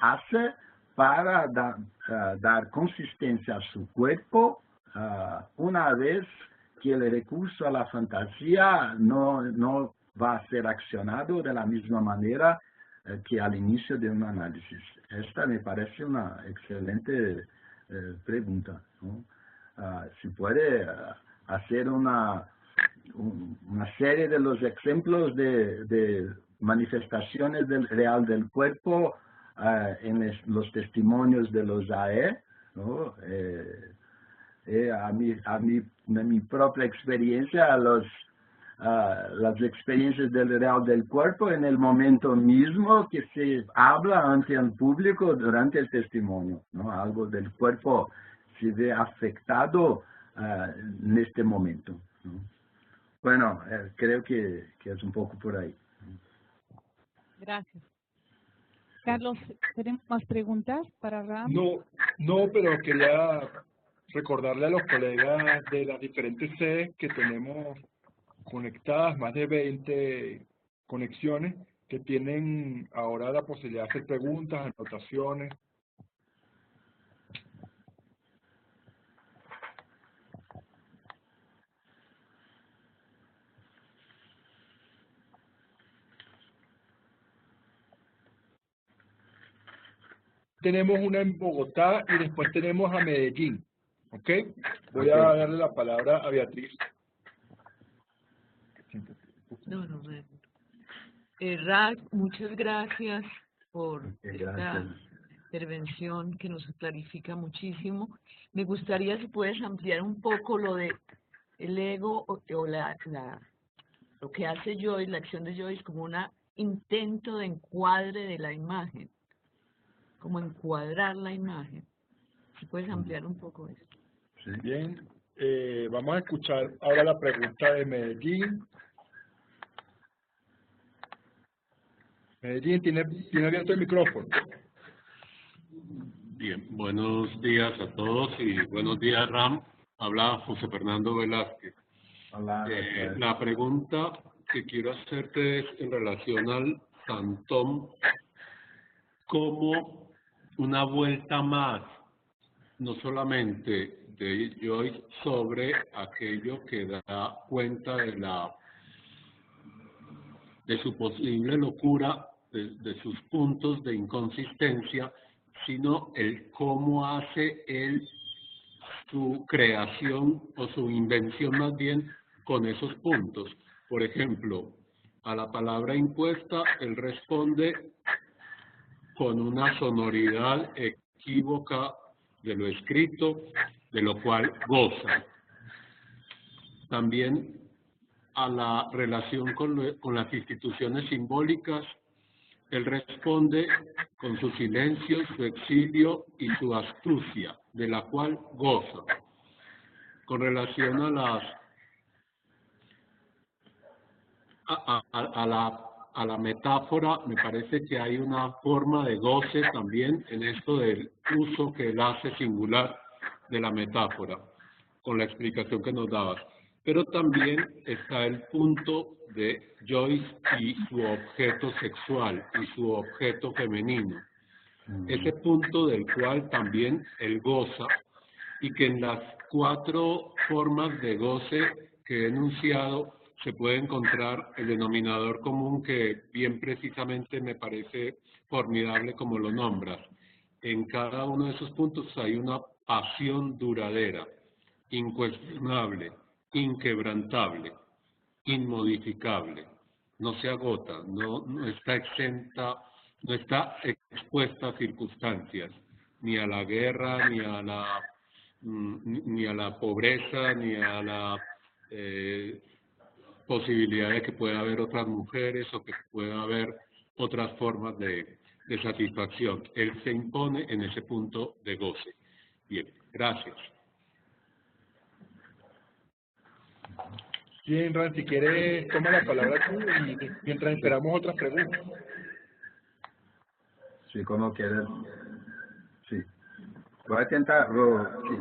hace para dar consistencia a su cuerpo una vez que el recurso a la fantasía no va a ser accionado de la misma manera que al inicio de un análisis. Esta me parece una excelente pregunta, ¿no? Si puede hacer una serie de los ejemplos de manifestaciones real del cuerpo en los testimonios de los AE, ¿no? En mi propia experiencia, las experiencias del real del cuerpo en el momento mismo que se habla ante el público durante el testimonio, ¿no? Algo del cuerpo se ve afectado en este momento, ¿no? Bueno, creo que es un poco por ahí. Gracias. Carlos, ¿tenemos más preguntas para Ram? No, pero quería recordarle a los colegas de las diferentes sedes que tenemos conectadas, más de 20 conexiones, que tienen ahora la posibilidad de hacer preguntas, anotaciones. Tenemos una en Bogotá y después tenemos a Medellín. ¿Ok? Voy a darle la palabra a Beatriz. Ralph, muchas gracias por Gracias. esta intervención que nos clarifica muchísimo. Me gustaría si puedes ampliar un poco lo de el ego o lo que hace Joyce, la acción de Joyce, como un intento de encuadre de la imagen, como encuadrar la imagen. Si puedes ampliar un poco eso. Sí. Bien, vamos a escuchar ahora la pregunta de Medellín. Medellín, tiene abierto el micrófono. Bien, buenos días a todos y buenos días, Ram. Habla José Fernando Velázquez. Hola, La pregunta que quiero hacerte es en relación al Santón como una vuelta más, no solamente de Joyce sobre aquello que da cuenta de su posible locura, de sus puntos de inconsistencia, sino el cómo hace él su creación o su invención más bien con esos puntos. Por ejemplo, a la palabra impuesta, él responde con una sonoridad equívoca de lo escrito, de lo cual goza. También a la relación con las instituciones simbólicas, él responde con su silencio, su exilio y su astucia, de la cual goza. Con relación a la metáfora, me parece que hay una forma de goce también en esto del uso que él hace singular de la metáfora, con la explicación que nos dabas. Pero también está el punto de Joyce y su objeto sexual y su objeto femenino. Ese punto del cual también él goza y que en las 4 formas de goce que he enunciado se puede encontrar el denominador común que bien precisamente me parece formidable como lo nombras. En cada uno de esos puntos hay una pasión duradera, incuestionable, inquebrantable, inmodificable, no se agota, no está exenta, no está expuesta a circunstancias, ni a la guerra, ni a la pobreza, ni a la posibilidad de que pueda haber otras mujeres o que pueda haber otras formas de satisfacción. Él se impone en ese punto de goce. Bien, gracias. Bien, Ran, si quieres, toma la palabra tú y mientras esperamos otras preguntas. Sí, como quieras. Sí. Voy a intentar. Sí.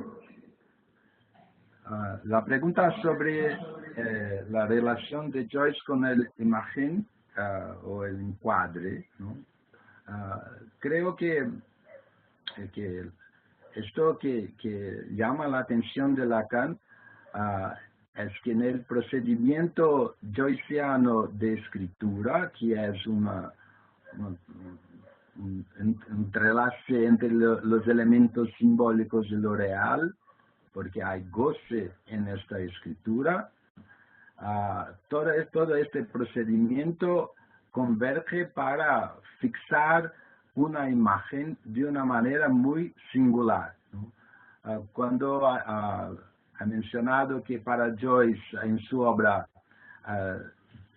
La pregunta sobre la relación de Joyce con el imagen o el encuadre, ¿no? Creo que esto que llama la atención de Lacan es que en el procedimiento joyciano de escritura, que es un enlace entre los elementos simbólicos y lo real, porque hay goce en esta escritura, todo este procedimiento converge para fixar una imagen de una manera muy singular, ¿no? Cuando ha mencionado que para Joyce en su obra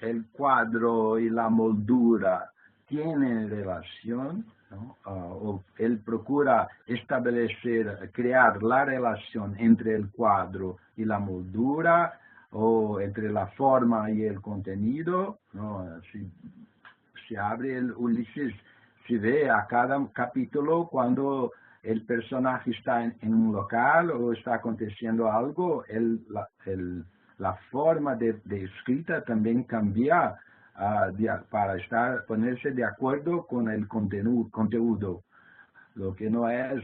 el cuadro y la moldura tienen relación, ¿no? O él procura establecer, crear la relación entre el cuadro y la moldura, o entre la forma y el contenido, ¿no? Si abre el Ulises, se ve a cada capítulo cuando el personaje está en un local o está aconteciendo algo, la forma de escrita también cambia para ponerse de acuerdo con el contenido, lo que no es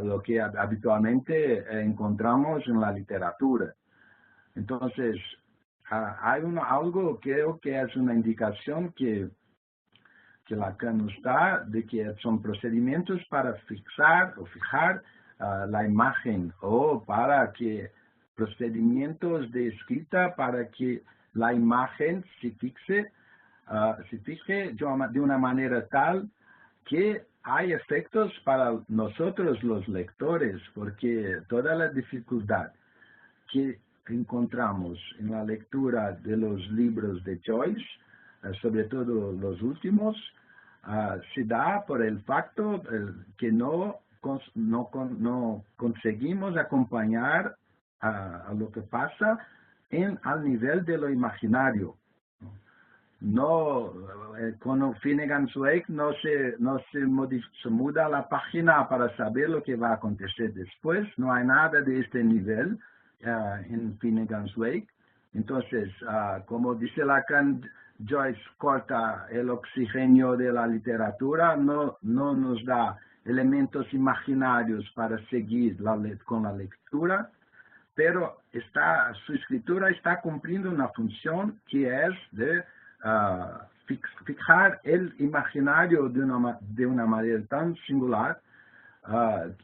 lo que habitualmente encontramos en la literatura. Entonces, hay algo, creo que es una indicación que Lacan nos da de que son procedimientos para fijar la imagen, o para que procedimientos de escrita para que la imagen se fije de una manera tal que hay efectos para nosotros los lectores, porque toda la dificultad que encontramos en la lectura de los libros de Joyce, sobre todo los últimos, se da por el facto que no conseguimos acompañar a lo que pasa al nivel de lo imaginario. No, con Finnegan's Wake no se muda la página para saber lo que va a acontecer después. No hay nada de este nivel en Finnegan's Wake. Entonces, como dice Lacan, Joyce corta el oxígeno de la literatura, no nos da elementos imaginarios para seguir con la lectura, pero su escritura está cumpliendo una función que es de fijar el imaginario de una manera tan singular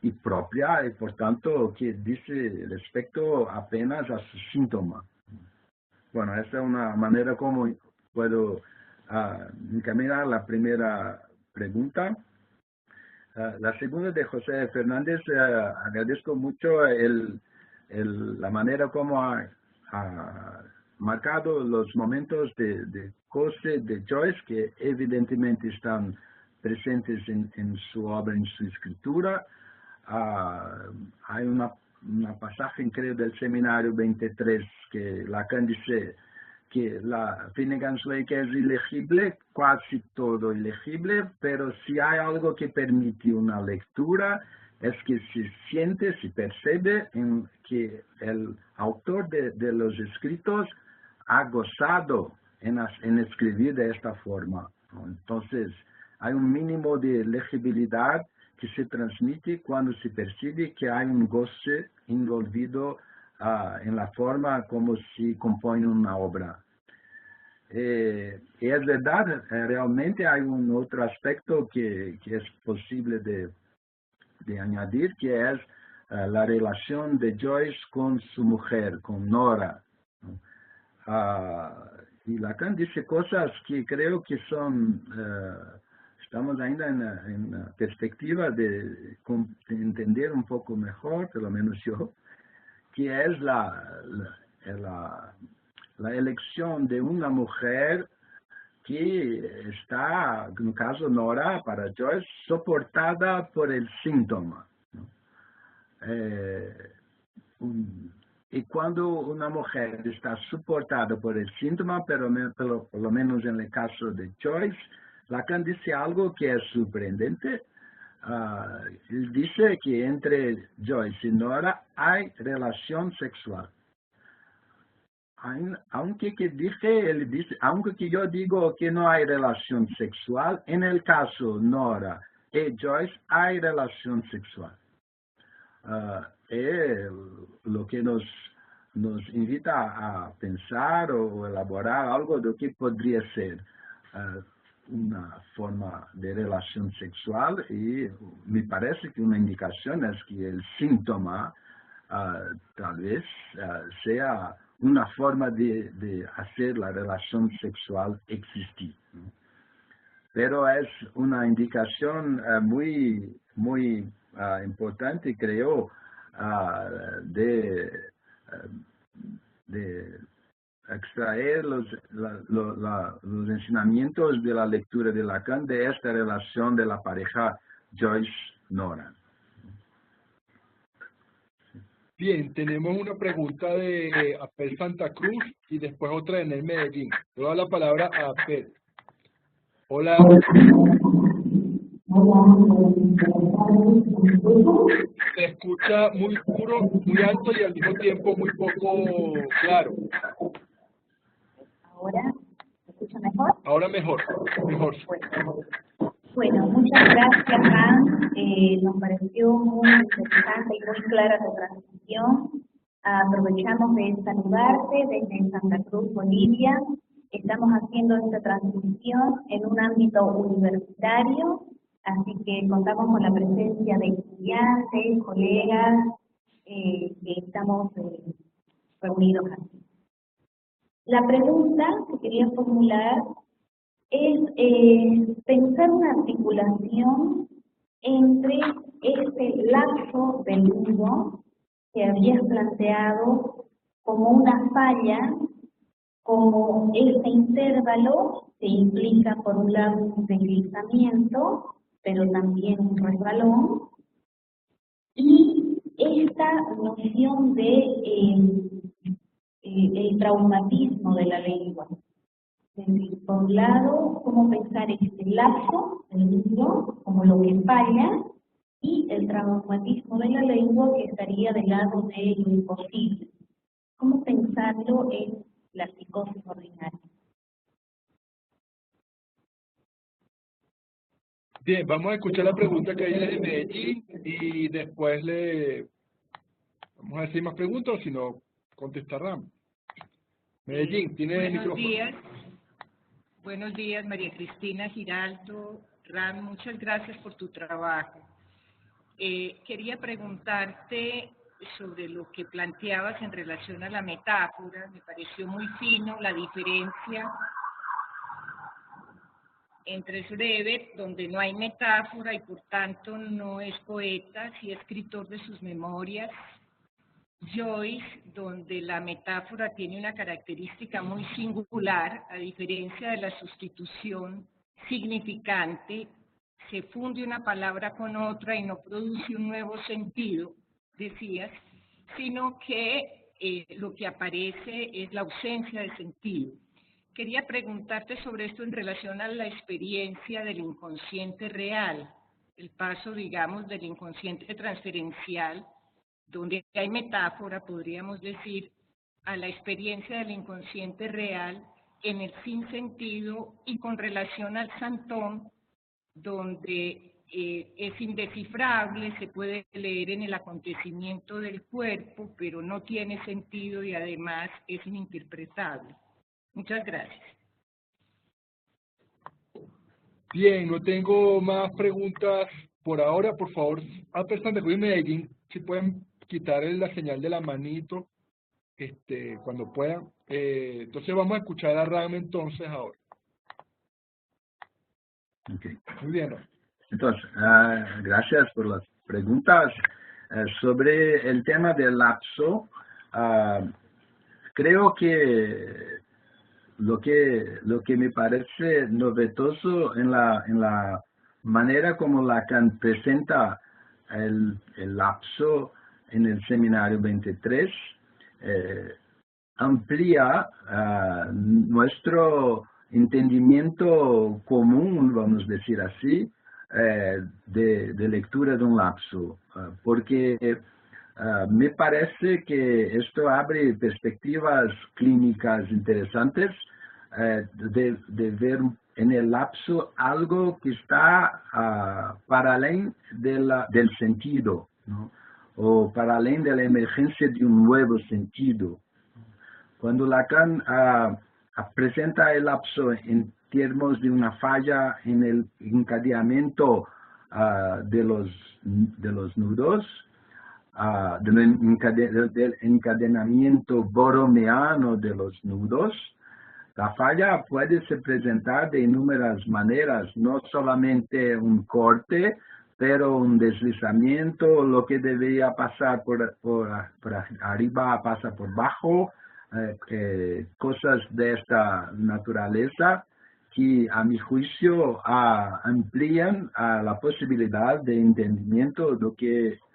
y propia, y por tanto que dice respecto apenas a su síntoma. Bueno, esa es una manera como puedo encaminar la primera pregunta. La segunda de José Fernández, agradezco mucho la manera como ha marcado los momentos de goce de Joyce, que evidentemente están presentes en su obra, en su escritura. Hay una pasaje, creo, del Seminario 23, que Lacan dice que la Finnegan's Wake es ilegible, casi todo ilegible, pero si hay algo que permite una lectura, es que se siente, se percibe en que el autor de los escritos ha gozado en escribir de esta forma, ¿no? Entonces, hay un mínimo de legibilidad que se transmite cuando se percibe que hay un goce envolvido en la forma como se compone una obra. Es verdad, realmente hay un otro aspecto que es posible de añadir, que es la relación de Joyce con su mujer, con Nora. Y Lacan dice cosas que creo que son, estamos ainda en la perspectiva de entender un poco mejor, por lo menos yo, que es la elección de una mujer que está, no caso Nora, para Joyce, soportada por el síntoma. Y cuando una mujer está soportada por el síntoma, pero por lo menos en el caso de Joyce, Lacan dice algo que es sorprendente. Él dice que entre Joyce y Nora hay relación sexual. Aunque yo digo que no hay relación sexual, en el caso Nora y Joyce hay relación sexual. Lo que nos invita a pensar o elaborar algo de que podría ser una forma de relación sexual, y me parece que una indicación es que el síntoma tal vez sea una forma de hacer la relación sexual existir, ¿no? Pero es una indicación muy importante, creo, de extraer los ensinamientos de la lectura de Lacan de esta relación de la pareja Joyce-Nora. Bien, tenemos una pregunta de Apel Santa Cruz y después otra de Nel Medellín. Le doy la palabra a Apel. Hola. Se escucha muy puro, muy alto y al mismo tiempo muy poco claro. ¿Ahora se escucha mejor? Ahora mejor. Bueno, muchas gracias, Ram. Nos pareció muy interesante y muy clara tu transmisión. Aprovechamos de saludarte desde Santa Cruz, Bolivia. Estamos haciendo esta transmisión en un ámbito universitario, así que contamos con la presencia de estudiantes, colegas, que estamos reunidos aquí. La pregunta que quería formular es pensar una articulación entre este lapso del mundo que habías planteado como una falla, como este intervalo que implica por un lado un deslizamiento, pero también un resbalón, y esta noción de el traumatismo de la lengua. Es decir, por un lado, cómo pensar este lapso del mundo como lo que falla, y el traumatismo de la lengua que estaría del lado de lo imposible. ¿Cómo pensarlo en la psicosis ordinaria? Bien, vamos a escuchar la pregunta que hay desde Medellín y después vamos a decir más preguntas, o si no, contestarán. Medellín, tiene el micrófono. Buenos días, María Cristina Giraldo. Ram, muchas gracias por tu trabajo. Quería preguntarte sobre lo que planteabas en relación a la metáfora. Me pareció muy fino la diferencia entre Schreber, donde no hay metáfora y por tanto no es poeta, sí escritor de sus memorias. Joyce, donde la metáfora tiene una característica muy singular, a diferencia de la sustitución significante, se funde una palabra con otra y no produce un nuevo sentido, decías, sino que lo que aparece es la ausencia de sentido. Quería preguntarte sobre esto en relación a la experiencia del inconsciente real, el paso, digamos, del inconsciente transferencial, donde hay metáfora, podríamos decir, a la experiencia del inconsciente real en el sinsentido y con relación al santón, donde es indescifrable, se puede leer en el acontecimiento del cuerpo, pero no tiene sentido y además es ininterpretable. Muchas gracias. Bien, no tengo más preguntas por ahora. Por favor, a personas de Ruiz Medellín, si pueden quitar la señal de la manito cuando puedan. Entonces vamos a escuchar a Ram entonces ahora. Okay. Muy bien, Ram. Entonces, gracias por las preguntas. Sobre el tema del lapso, creo que lo que me parece novedoso en la manera como Lacan presenta el lapso en el seminario 23, amplía nuestro entendimiento común, vamos a decir así, de lectura de un lapso, porque me parece que esto abre perspectivas clínicas interesantes de ver en el lapso algo que está para além del sentido, ¿no? O para além de la emergencia de un nuevo sentido. Cuando Lacan presenta el lapso en términos de una falla en el encadenamiento de los nudos, del encadenamiento borromeano de los nudos, la falla puede se presentar de inúmeras maneras, no solamente un corte, pero un deslizamiento, lo que debería pasar por arriba pasa por abajo, cosas de esta naturaleza que a mi juicio amplían la posibilidad de entendimiento de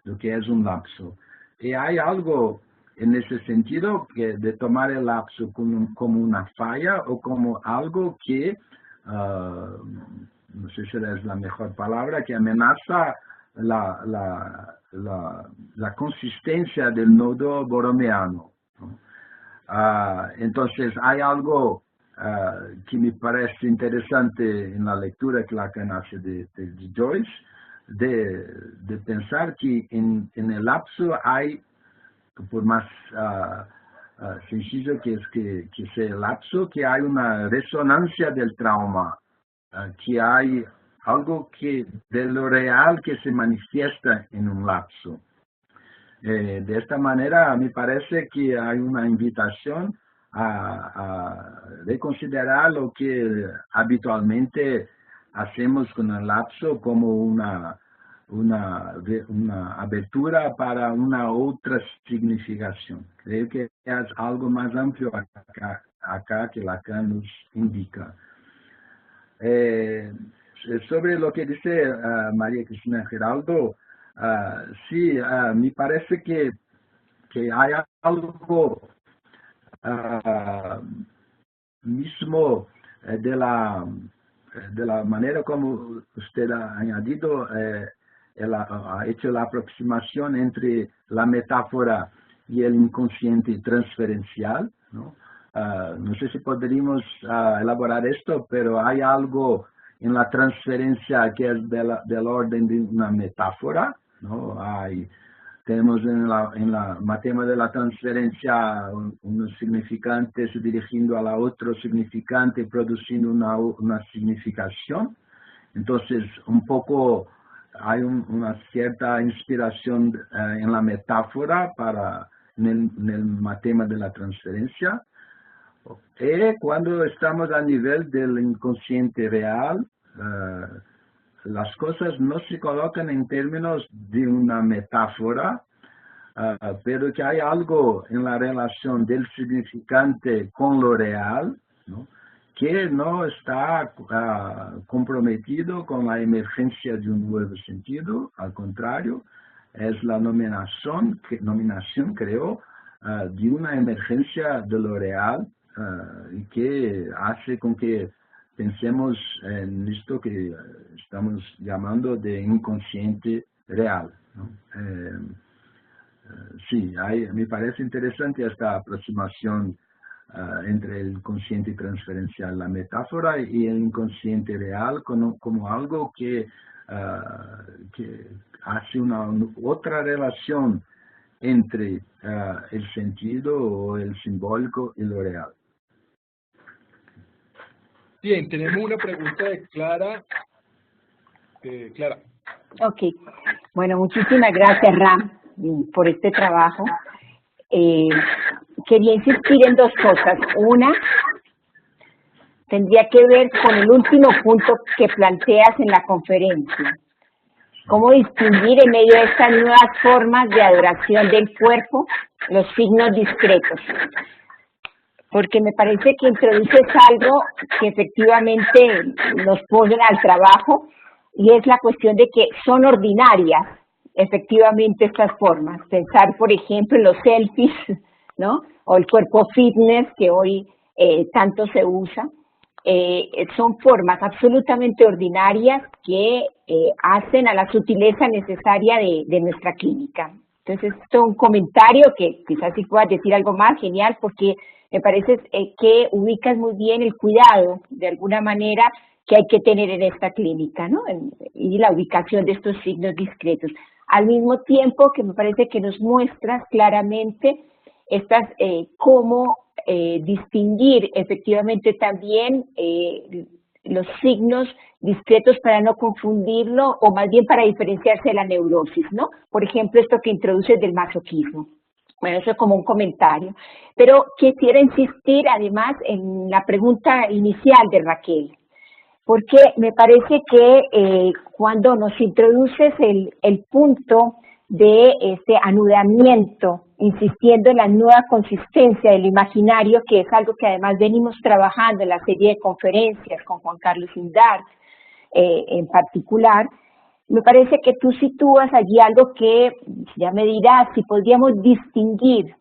lo que es un lapso. Y hay algo en ese sentido de tomar el lapso como una falla o como algo que, no sé si es la mejor palabra, que amenaza la consistencia del nodo borromeano, ¿no? Entonces hay algo que me parece interesante en la lectura que Lacan hace de Joyce, de pensar que en el lapso hay, por más sencillo que sea el lapso, que hay una resonancia del trauma, que hay algo de lo real que se manifiesta en un lapso. De esta manera, me parece que hay una invitación a reconsiderar lo que habitualmente hacemos con el lapso como una abertura para una otra significación. Creo que es algo más amplio acá que Lacan nos indica. Sobre lo que dice María Cristina Geraldo, sí, me parece que hay algo mismo de la manera como usted ha añadido, ha hecho la aproximación entre la metáfora y el inconsciente transferencial, ¿no? No sé si podríamos elaborar esto, pero hay algo en la transferencia que es del orden de una metáfora, ¿no? Tenemos en la materia de la transferencia unos significantes dirigiendo a la otro significante, produciendo una significación. Entonces, un poco hay una cierta inspiración en la metáfora en el materia de la transferencia. Y cuando estamos a nivel del inconsciente real, las cosas no se colocan en términos de una metáfora, pero que hay algo en la relación del significante con lo real, ¿no? Que no está comprometido con la emergencia de un nuevo sentido, al contrario, es la nominación creo, de una emergencia de lo real, y que hace con que pensemos en esto que estamos llamando de inconsciente real, ¿no? Sí, me parece interesante esta aproximación entre el consciente transferencial, la metáfora, y el inconsciente real como algo que que hace otra relación entre el sentido o el simbólico y lo real. Bien, tenemos una pregunta de Clara. Clara. Ok. Bueno, muchísimas gracias, Ram, por este trabajo. Quería insistir en dos cosas. Una, tendría que ver con el último punto que planteas en la conferencia. ¿Cómo distinguir en medio de estas nuevas formas de adoración del cuerpo los signos discretos? Porque me parece que introduces algo que efectivamente nos pone al trabajo, y es la cuestión de que son ordinarias, efectivamente, estas formas. Pensar, por ejemplo, en los selfies, ¿no? O el cuerpo fitness, que hoy tanto se usa. Son formas absolutamente ordinarias que hacen a la sutileza necesaria de nuestra clínica. Entonces, esto es un comentario que quizás si puedas decir algo más, genial, porque me parece que ubicas muy bien el cuidado, de alguna manera, que hay que tener en esta clínica, ¿no? Y la ubicación de estos signos discretos. Al mismo tiempo que me parece que nos muestras claramente cómo distinguir efectivamente también los signos discretos para no confundirlo, o más bien para diferenciarse de la neurosis, ¿no? Por ejemplo, esto que introduces del masoquismo. Bueno, eso es como un comentario. Pero quisiera insistir además en la pregunta inicial de Raquel, porque me parece que cuando nos introduces el punto de este anudamiento, insistiendo en la nueva consistencia del imaginario, que es algo que además venimos trabajando en la serie de conferencias con Juan Carlos Indar en particular, me parece que tú sitúas allí algo que ya me dirás si podríamos distinguir.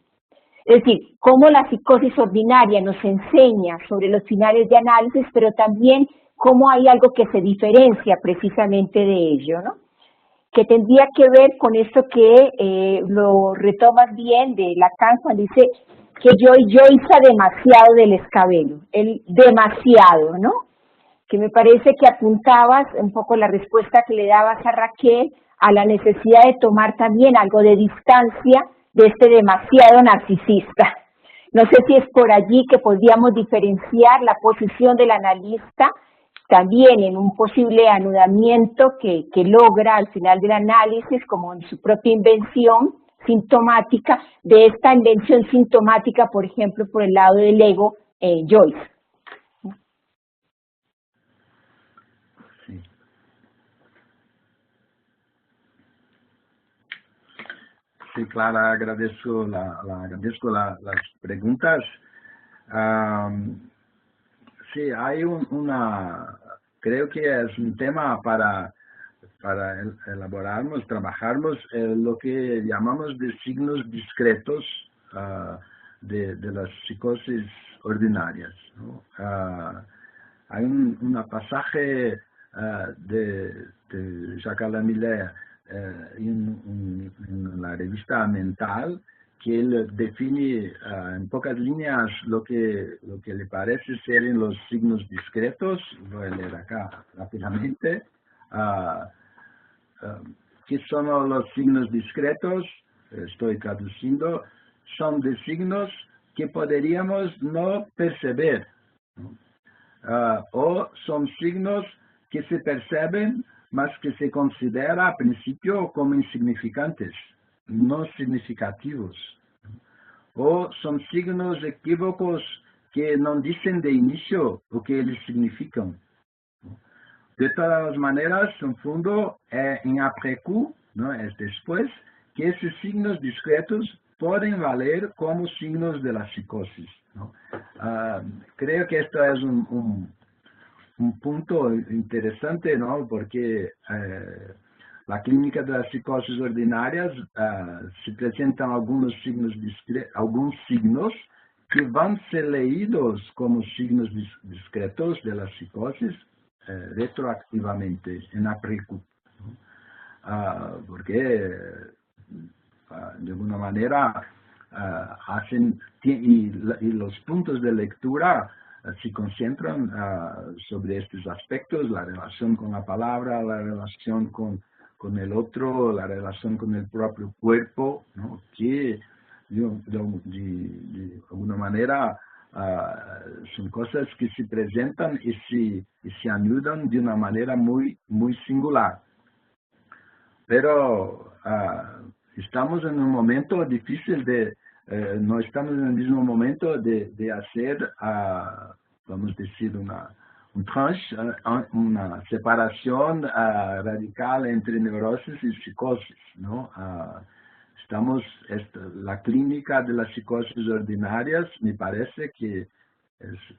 Es decir, cómo la psicosis ordinaria nos enseña sobre los finales de análisis, pero también cómo hay algo que se diferencia precisamente de ello, ¿no? Que tendría que ver con esto que lo retomas bien de Lacan cuando dice que yo hice demasiado del escabelo, el demasiado, ¿no? Que me parece que apuntabas un poco la respuesta que le dabas a Raquel a la necesidad de tomar también algo de distancia de este demasiado narcisista. No sé si es por allí que podríamos diferenciar la posición del analista también en un posible anudamiento que logra al final del análisis, como en su propia invención sintomática, de esta invención sintomática, por ejemplo, por el lado del ego, Joyce. Sí, Clara, agradezco las preguntas. Sí, hay creo que es un tema para elaborarnos, trabajarnos lo que llamamos de signos discretos de las psicosis ordinarias, ¿no? Hay un pasaje de Jacques Lamillère en la revista Mental, que él define en pocas líneas lo que le parece ser en los signos discretos. Voy a leer acá rápidamente. ¿Qué son los signos discretos? Estoy traduciendo. Son de signos que podríamos no percibir, ¿no? O son signos que se perciben, mas que se considera a principio como insignificantes, no significativos. O son signos equívocos que no dicen de inicio o que eles significan. De todas maneras, en fondo, en après-coup, ¿no? Es después, que esos signos discretos pueden valer como signos de la psicosis, ¿no? Creo que esto es un punto interesante, ¿no? Porque la clínica de las psicosis ordinarias se presentan algunos signos que van a ser leídos como signos discretos de la psicosis retroactivamente, en après-coup, ¿no? Porque de alguna manera y los puntos de lectura se concentran sobre estos aspectos, la relación con la palabra, la relación con el otro, la relación con el propio cuerpo, ¿no? Que de alguna manera son cosas que se presentan y se ayudan de una manera muy singular. Pero estamos en un momento difícil no estamos en el mismo momento de hacer, vamos a decir, una separación radical entre neurosis y psicosis, ¿no? La clínica de las psicosis ordinarias me parece que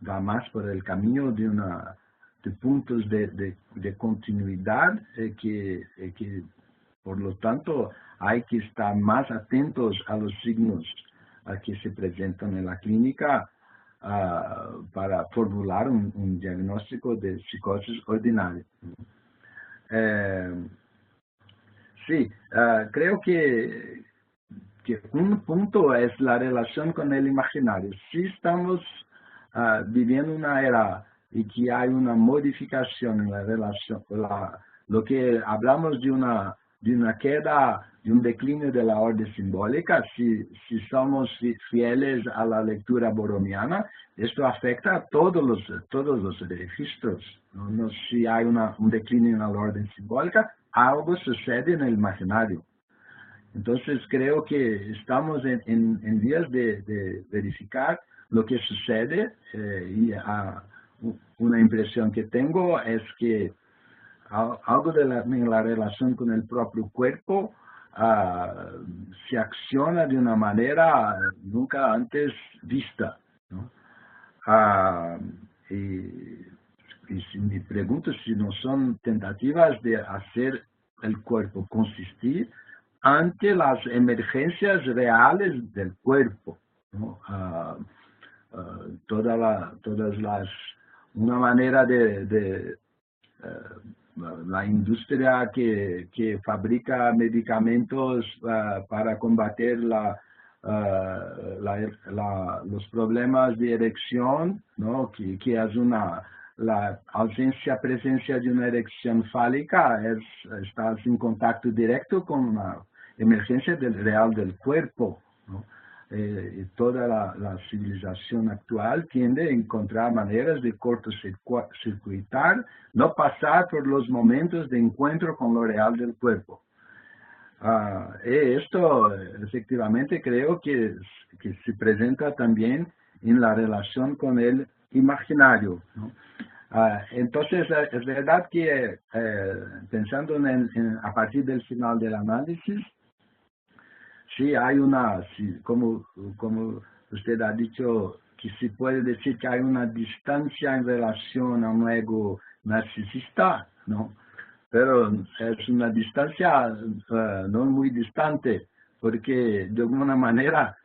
va más por el camino de puntos de continuidad que por lo tanto hay que estar más atentos a los signos que se presentan en la clínica para formular un diagnóstico de psicosis ordinaria. Sí, creo que un punto es la relación con el imaginario. Si estamos viviendo una era y que hay una modificación en la relación, lo que hablamos de una queda, de un declinio de la orden simbólica, si somos fieles a la lectura borromiana, esto afecta a todos los registros, ¿no? Si hay un declinio en la orden simbólica, algo sucede en el imaginario. Entonces creo que estamos en vías de verificar lo que sucede y una impresión que tengo es que algo en la relación con el propio cuerpo se acciona de una manera nunca antes vista, ¿no? Y si me pregunto si no son tentativas de hacer el cuerpo consistir ante las emergencias reales del cuerpo, ¿no? Una manera de la industria que fabrica medicamentos para combater los problemas de erección, ¿no? Que es la presencia de una erección fálica, está en contacto directo con la emergencia real del cuerpo, ¿no? Toda la civilización actual tiende a encontrar maneras de cortocircuitar, no pasar por los momentos de encuentro con lo real del cuerpo. Esto efectivamente creo que se presenta también en la relación con el imaginario, ¿no? Entonces, es verdad que pensando a partir del final del análisis, sí hay como usted ha dicho, que se puede decir que hay una distancia en relación a un ego narcisista, ¿no? Pero es una distancia no muy distante, porque de alguna manera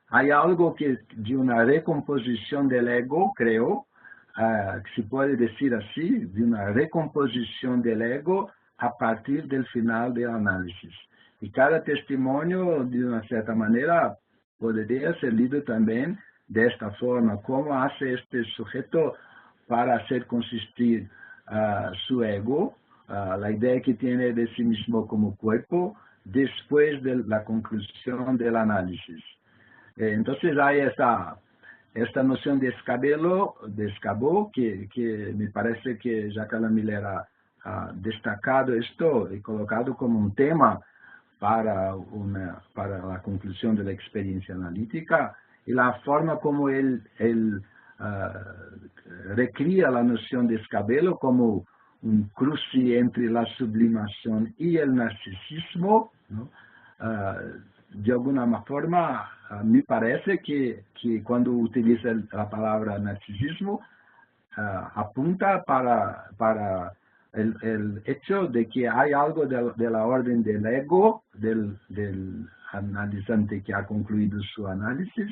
hay algo de una recomposición del ego, creo, que se puede decir así, de una recomposición del ego a partir del final del análisis. Y cada testimonio, de una cierta manera, podría ser leído también de esta forma. ¿Cómo hace este sujeto para hacer consistir su ego, la idea que tiene de sí mismo como cuerpo, después de la conclusión del análisis? Entonces hay esta noción de escabó, que me parece que Jacques Miller ha destacado esto y colocado como un tema para la conclusión de la experiencia analítica, y la forma como él recría la noción de escabelo como un cruce entre la sublimación y el narcisismo, ¿no? De alguna forma, me parece que cuando utiliza la palabra narcisismo, apunta para el hecho de que hay algo de la orden del ego, del analizante que ha concluido su análisis,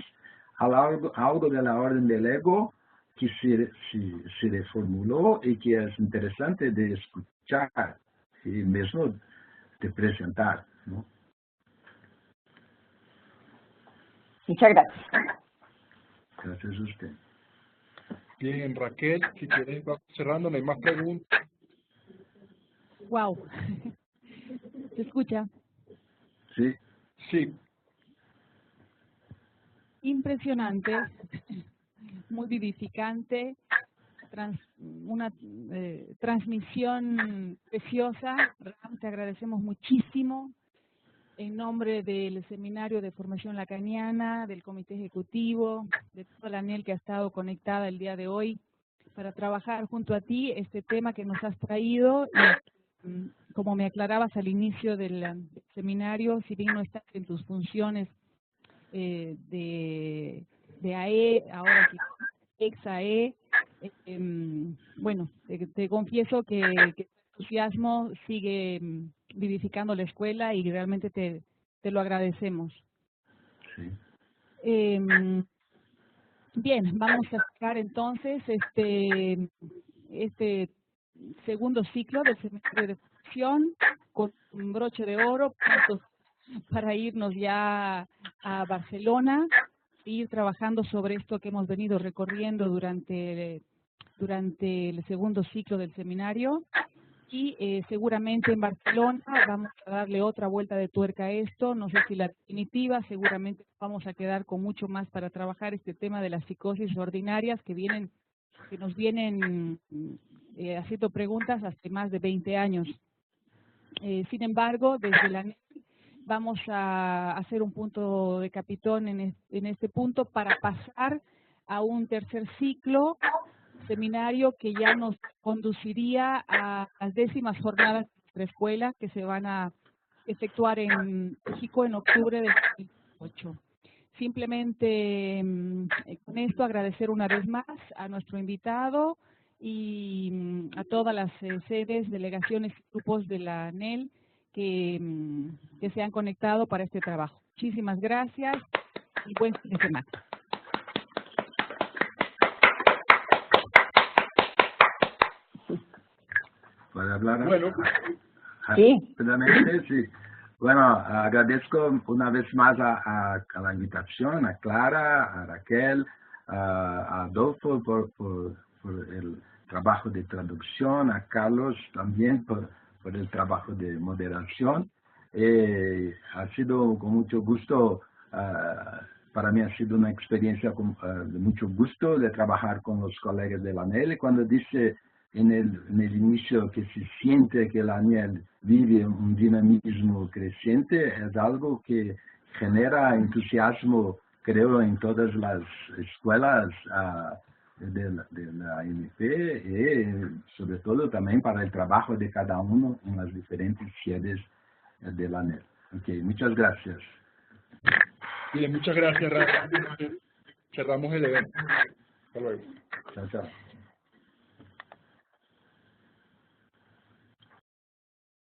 algo de la orden del ego que se reformuló y que es interesante de escuchar y mismo de presentar, ¿no? Muchas gracias. Gracias a usted. Bien, Raquel, si quieres, vamos cerrando, no hay más preguntas. Wow. ¿Se escucha? Sí. Sí, Impresionante, muy vivificante, una transmisión preciosa. Ram, te agradecemos muchísimo en nombre del Seminario de Formación Lacaniana, del Comité Ejecutivo, de toda la ANEL que ha estado conectada el día de hoy para trabajar junto a ti este tema que nos has traído. Y, como me aclarabas al inicio del seminario, si bien no estás en tus funciones de AE, ahora sí, ex-AE, bueno, te confieso que tu entusiasmo sigue vivificando la escuela y realmente te lo agradecemos. Sí. Bien, vamos a sacar entonces este segundo ciclo del seminario de formación con un broche de oro, puntos para irnos ya a Barcelona, ir trabajando sobre esto que hemos venido recorriendo durante el segundo ciclo del seminario. Y seguramente en Barcelona vamos a darle otra vuelta de tuerca a esto, no sé si la definitiva, seguramente vamos a quedar con mucho más para trabajar este tema de las psicosis ordinarias que nos vienen haciendo preguntas hace más de 20 años. Sin embargo, desde la NEL vamos a hacer un punto de capitón en este punto para pasar a un tercer ciclo seminario que ya nos conduciría a las 10ª jornadas de nuestra escuela que se van a efectuar en México en octubre del 2018. Simplemente con esto agradecer una vez más a nuestro invitado y a todas las sedes, delegaciones y grupos de la ANEL que se han conectado para este trabajo. Muchísimas gracias y buen fin de semana. ¿Puedo hablar? bueno, Sí. Rápidamente, sí. Bueno, agradezco una vez más a la invitación, a Clara, a Raquel, a Adolfo por el trabajo de traducción, a Carlos también por el trabajo de moderación. Ha sido con mucho gusto, para mí ha sido una experiencia de mucho gusto de trabajar con los colegas de la ANEL. Cuando dice en el inicio que se siente que la ANEL vive un dinamismo creciente, es algo que genera entusiasmo, creo, en todas las escuelas de la ANP y sobre todo también para el trabajo de cada uno en las diferentes sedes de la ANEL. Okay, muchas gracias. bien, muchas gracias, Raquel. Cerramos el evento. Hasta luego. Chao, chao.